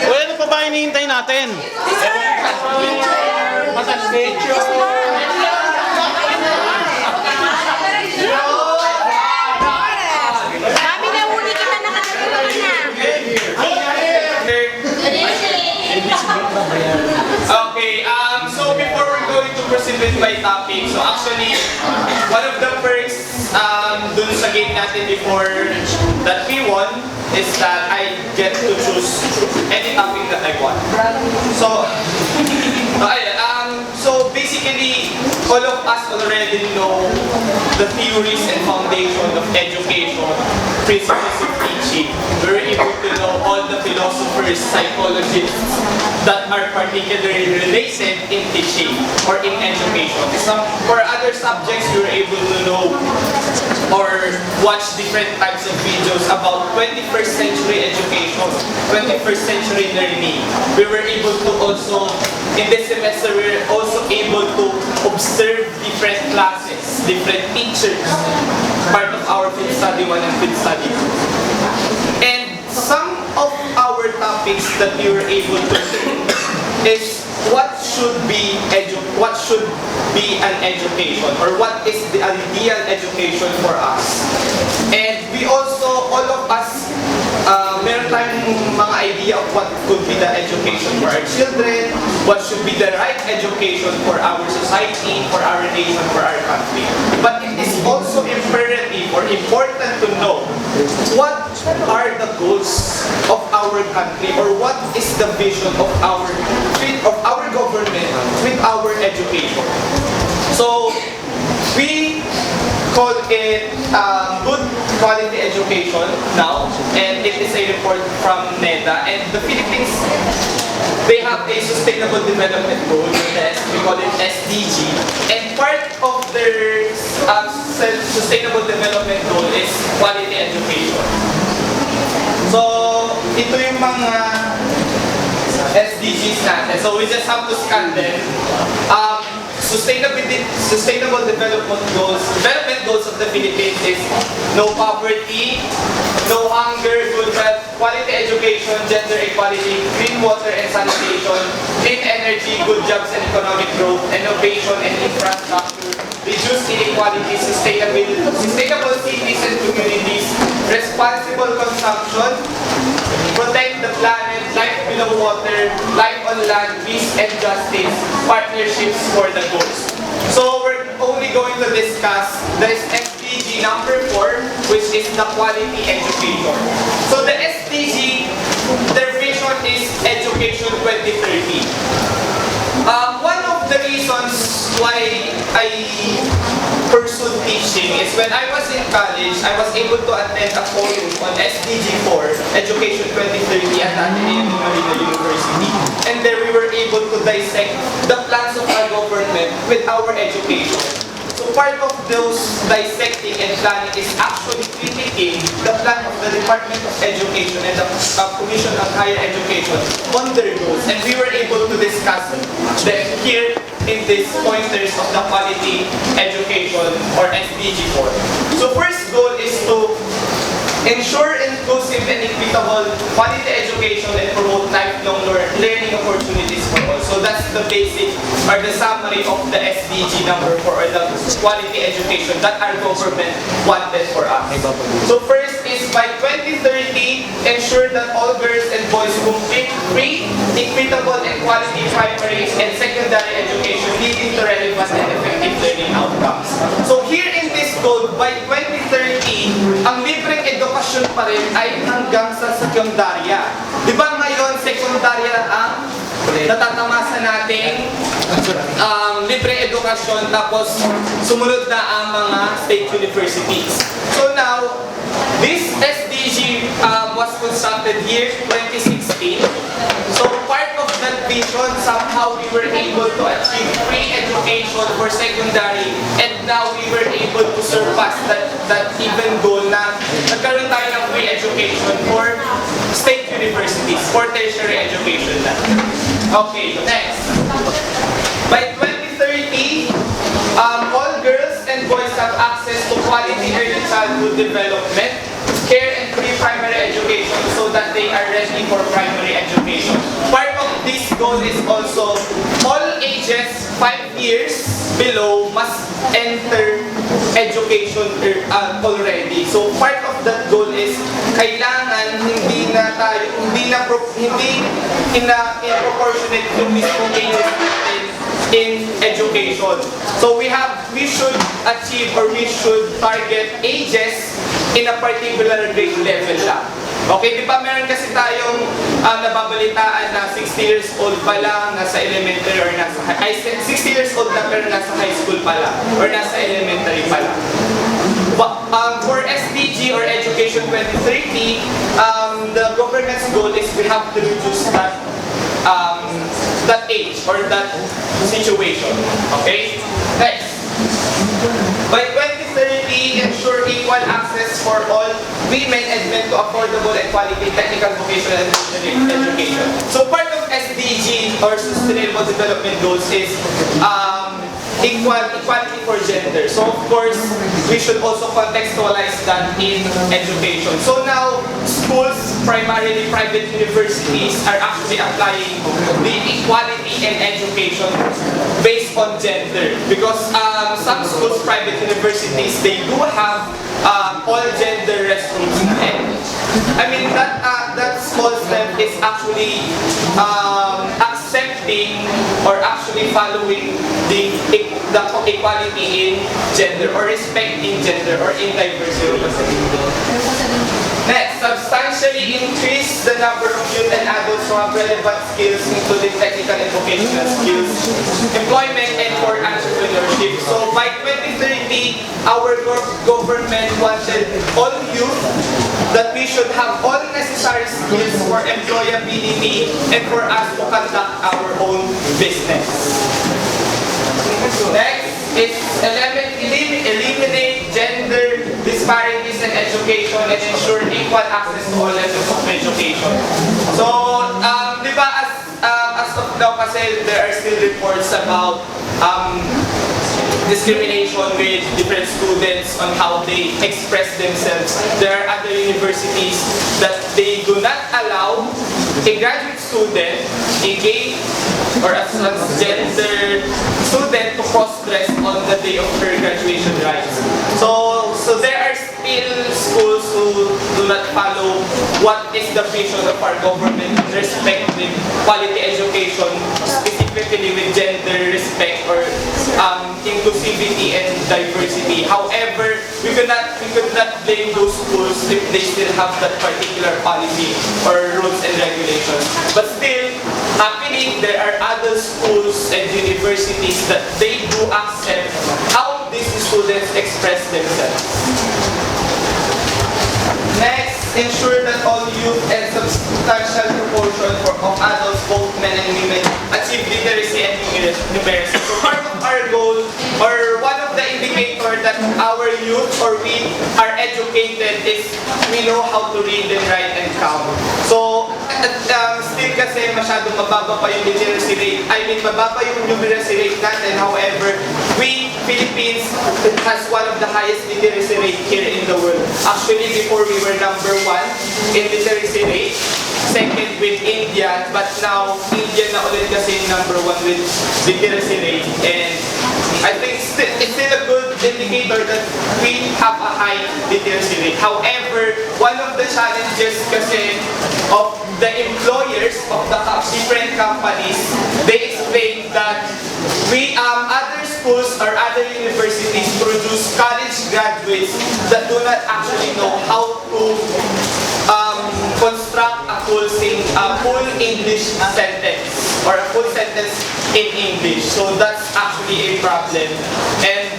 Wala na pa ba hinihintay natin? Mami, nahuli kita, nakatulog na. Okay, so before we're going to proceed with my topic, so actually, one of the perks dun sa game natin before that we won is that I get to choose any topic that I want. So, so basically, all of us already know the theories and foundation of education, principles of teaching. We're able to know all the philosophers, psychologists that are particularly related in teaching or in education. For other subjects, we were able to know or watch different types of videos about 21st century education, 21st century learning. We were able to also, in this semester, we were also able to observe different classes, different teachers, part of our field study 1 and field study 2. And some of our topics that we were able to do is what should be an education, or what is the ideal education for us. And we also, all of us, meron tayong mga idea of what could be the education for our children, what should be the right education for our society, for our nation, for our country. But it is also imperative or important to know what are the goals of our country, or what is the vision of our government with our education. So we call it good quality education now, and it is a report from NEDA, and the Philippines, they have a sustainable development goal, we call it SDG, and part of their sustainable development goal is quality education. So ito yung mga SDGs natin. So we just have to scan them. Sustainable development goals of the Philippines is no poverty, no hunger, good health, quality education, gender equality, clean water and sanitation, clean energy, good jobs and economic growth, innovation and infrastructure, reduce inequality, sustainable cities and communities, responsible consumption, protect the planet, life below water, life on land, peace and justice, partnerships for the goals. So we're only going to discuss the SDG number 4, which is the quality education. So the SDG, their vision is Education 2030. One of the reasons why I pursued teaching is when I was in college, I was able to attend a forum on SDG 4, Education 2030 at Ateneo de Manila University. And there we were able to dissect the plans of our government with our education. So part of those dissecting and planning is actually critiquing the plan of the Department of Education and the Commission on Higher Education on their goals. And we were able to discuss them here in these pointers of the quality education or SDG 4. So first goal is to ensure inclusive and equitable quality education and promote lifelong learning opportunities for all. So that's the basic or the summary of the SDG number 4 or the quality education that our government wanted for us. So first is by 2030, ensure that all girls and boys complete free, equitable and quality primary and secondary education leading to relevant and effective learning outcomes. So here in this goal, by 2030, ang libreng edukasyon pa rin ay hanggang sa sekundarya. Di ba ngayon, sekundarya ang natatamasa nating libreng edukasyon tapos sumunod na ang mga state universities. So now, this SDG was constructed year 2016. So part of that vision, somehow we were able to achieve free education for secondary and now we were able to surpass that even goal na nagkaroon tayo ng free education for state universities, for tertiary education na. Okay, next. By 2030, all girls and boys have access to quality early childhood development, care and pre-primary education so that they are ready for primary education. Part of this goal is also all ages 5 years below must enter education already. So part of that goal is kailangan hindi proportionate yung mismong ages natin in education. So we should achieve or we should target ages in a particular grade level lang. Okay, di ba meron kasi tayong nababalitaan na 60 years old pa lang, nasa elementary or nasa 60 years old na pero nasa high school pa lang or nasa elementary pa lang. For SDG or Education 2030, the government's goal is we have to reduce that age or that situation. Okay? Next. By 2030, ensure equal access for all women and men to affordable and quality technical vocational education. So part of SDG or Sustainable Development Goals is equality for gender. So of course, we should also contextualize that in education. So now, schools, primarily private universities, are actually applying the equality in education based on gender. Because some schools, private universities, they do have all gender restrooms. And I mean, that small step is actually accepting or actually following the equality in gender or respecting gender or in diversity. Next, substantially increase the number of youth and adults who have relevant skills including technical and vocational skills, employment and for entrepreneurship. So by 2030, our government wanted all youth that we should have all necessary skills for employability and for us to conduct our own business. Next is eliminate gender disparities in education and ensure equal access to all levels of education. So, di ba as of now kasi there are still reports about discrimination with different students on how they express themselves. There are other universities that they do not allow a graduate student, a gay or a transgender student to cross-dress on the day of her graduation rites. So there are still schools who do not follow what is the vision of our government with respect with quality education, specifically with gender respect or inclusivity and diversity. However, we could not blame those schools if they still have that particular policy or rules and regulations. But still, happily, there are other schools and universities that they do accept how these students express themselves. Next, ensure that all youth and substantial proportion of adults, both men and women, achieve literacy and numeracy. So part of our goal, or one of the indicators that our youth or we are educated is we know how to read and write and count. So still kasi masyadong mababa pa yung literacy rate. I mean, mababa yung numeracy rate natin. However, we, Philippines, has one of the highest literacy rate here in the world. Actually, before we were number 1 in literacy rate, second with India, but now India na ulit kasi number 1 with literacy rate. And I think it's still a good indicator that we have a high literacy rate. However, one of the challenges kasi of the employers of the different companies, they explain that other schools or other universities produce college graduates that do not actually know how to construct a full English sentence or a full sentence in English. So that's actually a problem.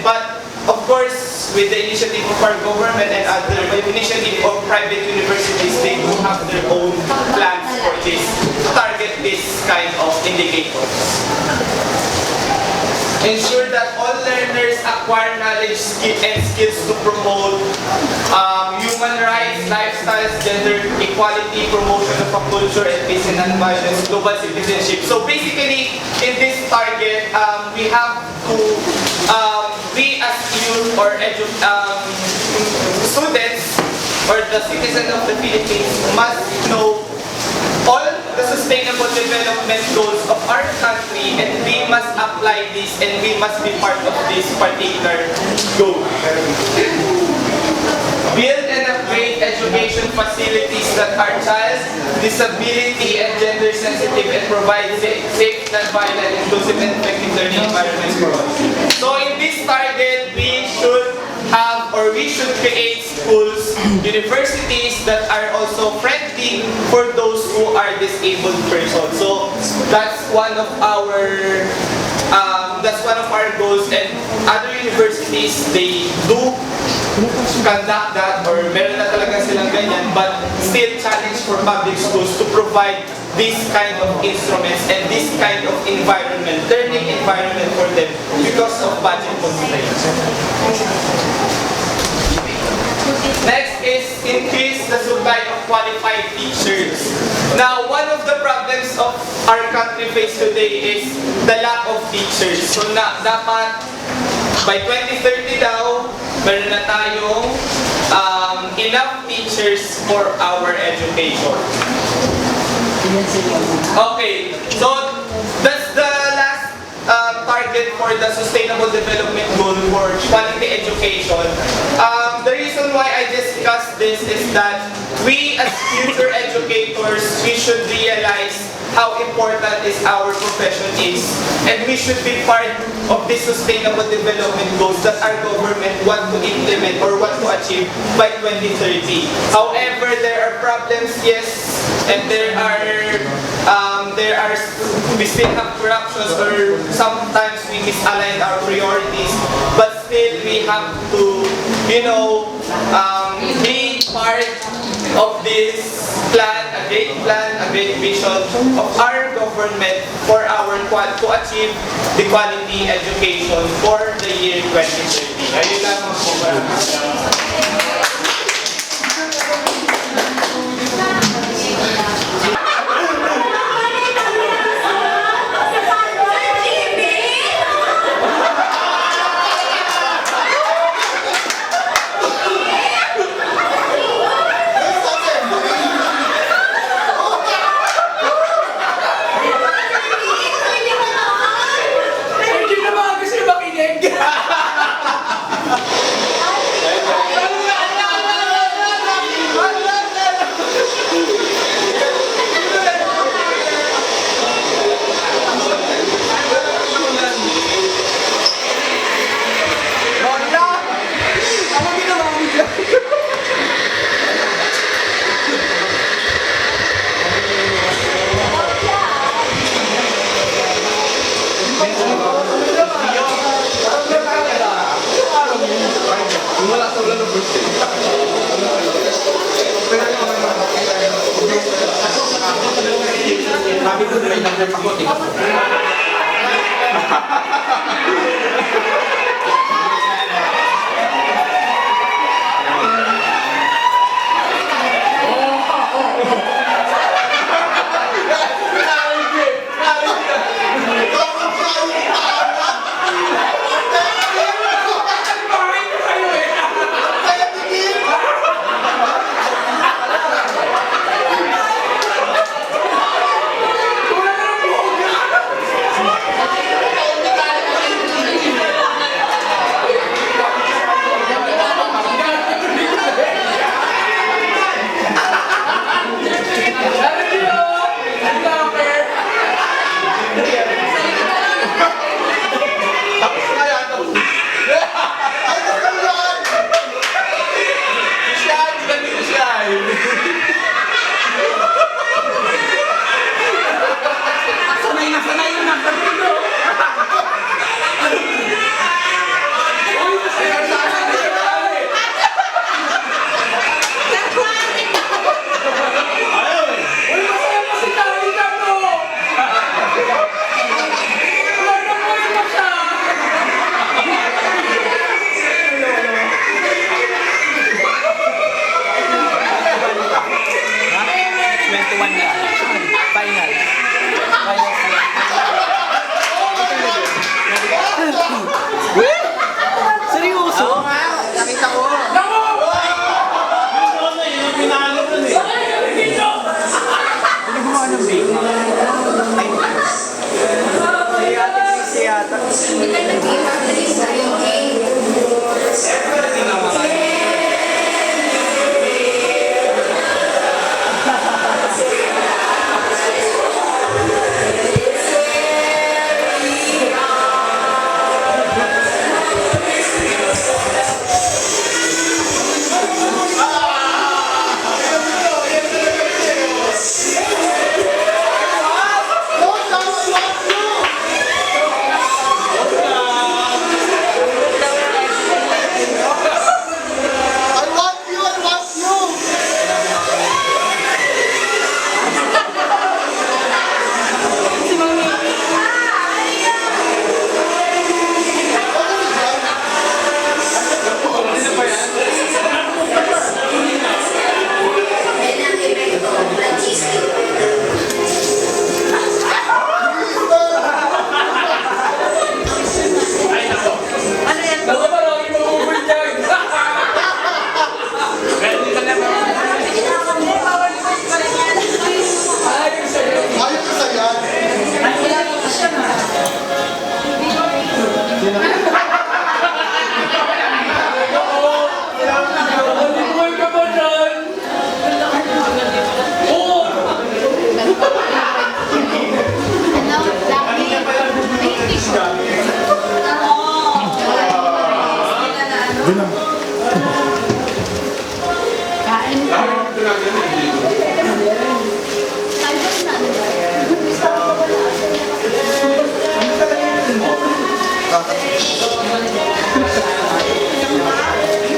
But of course, with the initiative of our government and other initiative of private universities, they do have their own plans for this, to target this kind of indicators. Ensure that all learners acquire knowledge and skills to promote human rights, lifestyles, gender equality, promotion of a culture and peace and non-violence, global citizenship. So basically, in this target, we have to, we as youth or students or the citizens of the Philippines must know all the sustainable development goals of our country, and we must apply this and we must be part of this particular goal. Build and upgrade education facilities that are child, disability, and gender sensitive and provide safe, non-violent, inclusive, and effective learning environments for all. So in this target, we should have or we should create schools, universities that are also friendly for those who are disabled persons. So that's one of our goals, and other universities, they do conduct that or meron na talaga silang ganyan, but still challenge for public schools to provide this kind of instruments and this kind of environment, learning environment for them because of budget constraints. Next is increase the supply of qualified teachers. Now, one of the problems of our country face today is the lack of teachers. So, dapat by 2030 daw, meron na tayong enough teachers for our education. Okay, so that's the last target for the Sustainable Development Goal for quality education. The reason why I discussed this is that we as future educators, we should realize how important is our profession is, and we should be part of the Sustainable Development Goals that our government want to implement or want to achieve by 2030. However, there are problems, yes, and we still have corruptions or sometimes we misalign our priorities, but still we have to, be part of this plan, a great vision of our government for to achieve the quality education for the year 2030. Ayun lang po. Sabi ko may nag-rep ako, tingnan mo.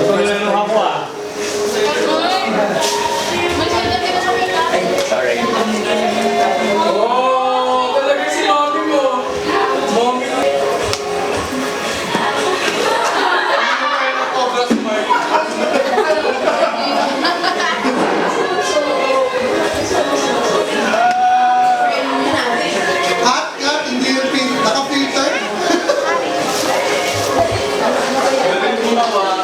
Paglaluha ko ah. Sorry. Oh, talaga si mommy mo. Mommy. Obra smart. Hot ka, hindi yung naka-filter. Hindi naman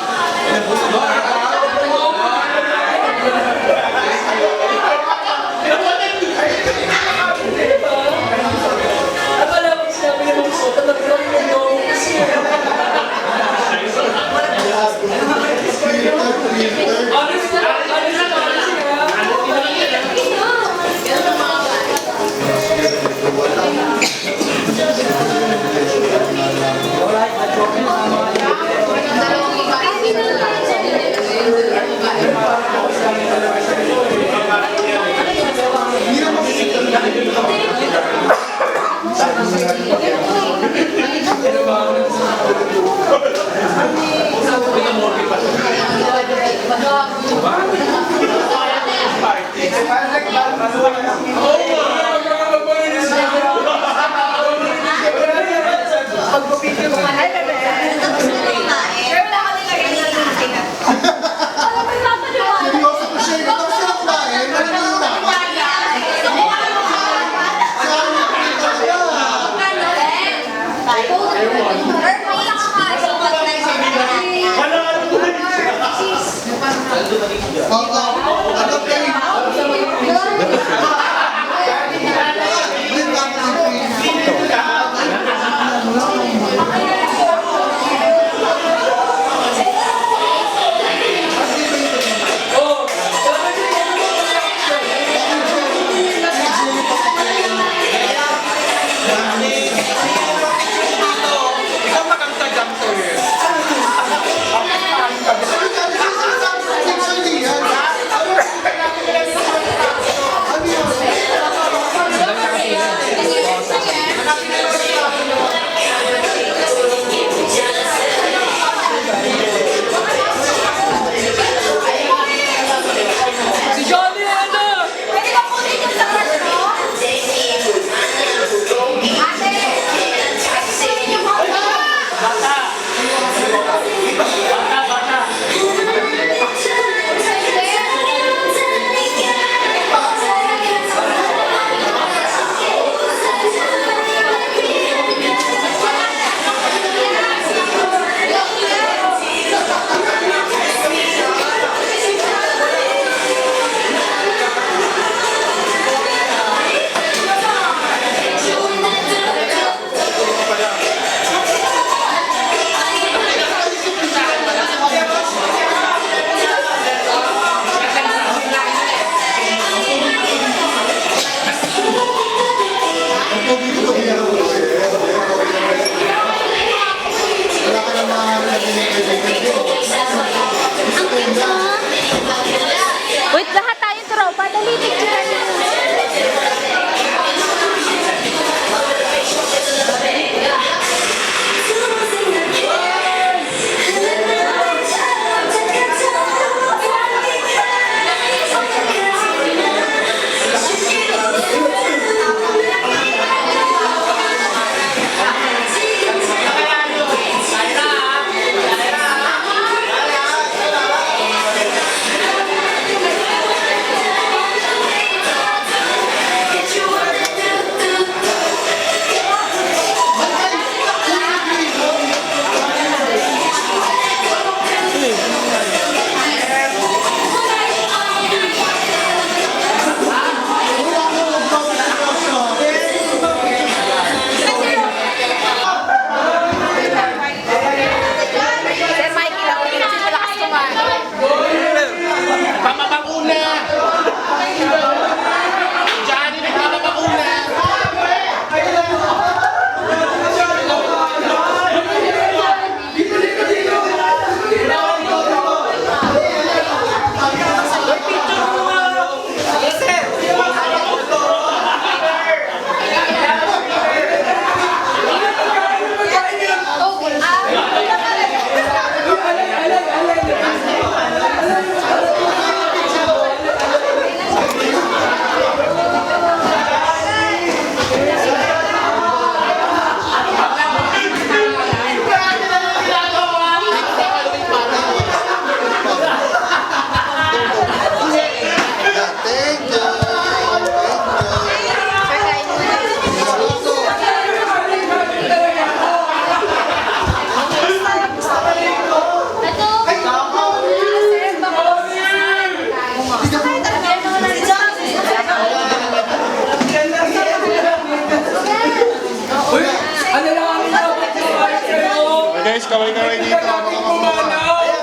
kaway-kaway dito. Mga kamukha.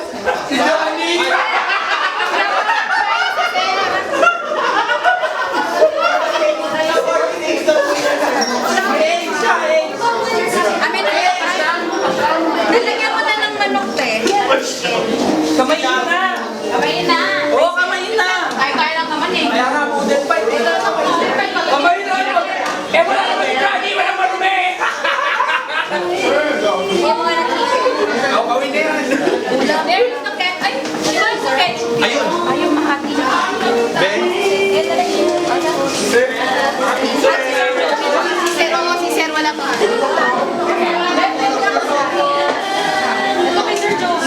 Si Johnny! Amin na yan. Nalagyan mo na ng manok, te. Kamay na! Kamay na. Oo, kamay na! Kaya lang naman eh. Kaya nga, model fight eh. Kamay na! Eh, wala naman si Johnny! Wala marumi! May mga nakikita. Ako, kawin na yan! Meron na ket. Ay, iba sa ketchup. Ayun. Ayun, mahati na. Ben. Si Sir, wala pa. Ito kay Sir Joey.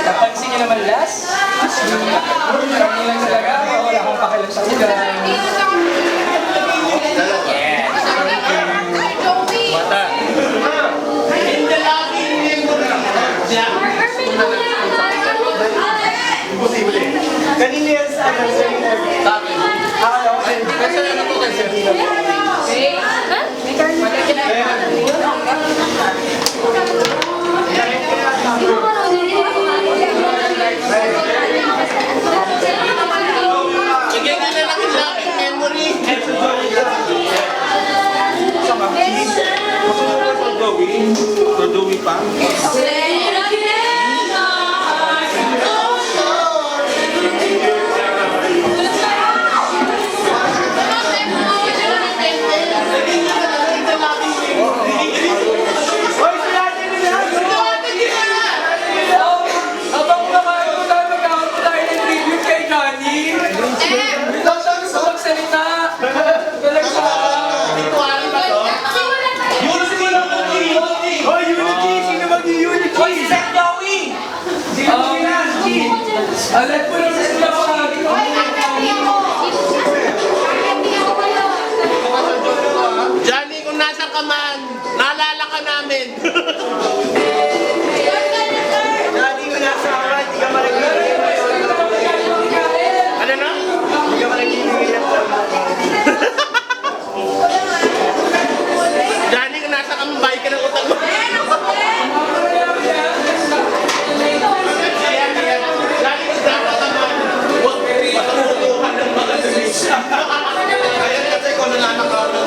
Napansin niyo naman last? Kami lang talaga. Wala akong pakialam sa ulan. Kanina yan sa akin. Sa akin. Akala ko kayo. Kasi ano po kayo sa Bigyan nyo na lang yung lapit memory. For Joey pa. Hoy, sila natin nila! Habang kumakain mo tayo, magkakaroon mo tayo ng tribute kay Johnny. Ikaw tayo sa magsalita. Talaga sa... Hoy, Unity! Sino mag-Unity? Hoy, si Seth Joey! Sino mag-Unity? Alam po naman sila makakagin ko. Johnny, kung nasa ka man, naalala ka namin. Johnny, kung nasa ka, hindi ka maragiging. Ano na? Hindi ka maragiging ng sama. Johnny, kung nasa ka man, bayad ka ng utang mo. Johnny, kung nasa ka man, huwag matutuluhan ng mga tulis. Ayan kasi kung nananakaw ng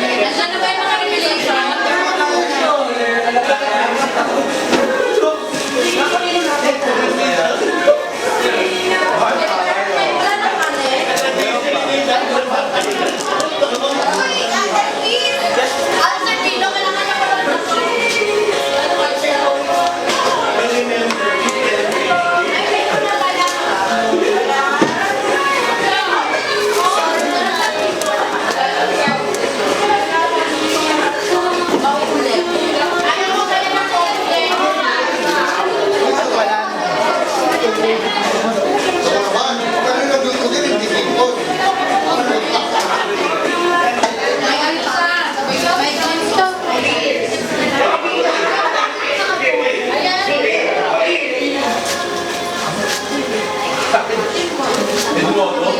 Nandiyan na ba yung mga revelation? Wala naman eh. Uy, Ate Pete! Ate Pete, wala ka na pala na po. Ay, may una pala. Ayaw mo ba naman po? May ano pa? May ganito. Eduardo?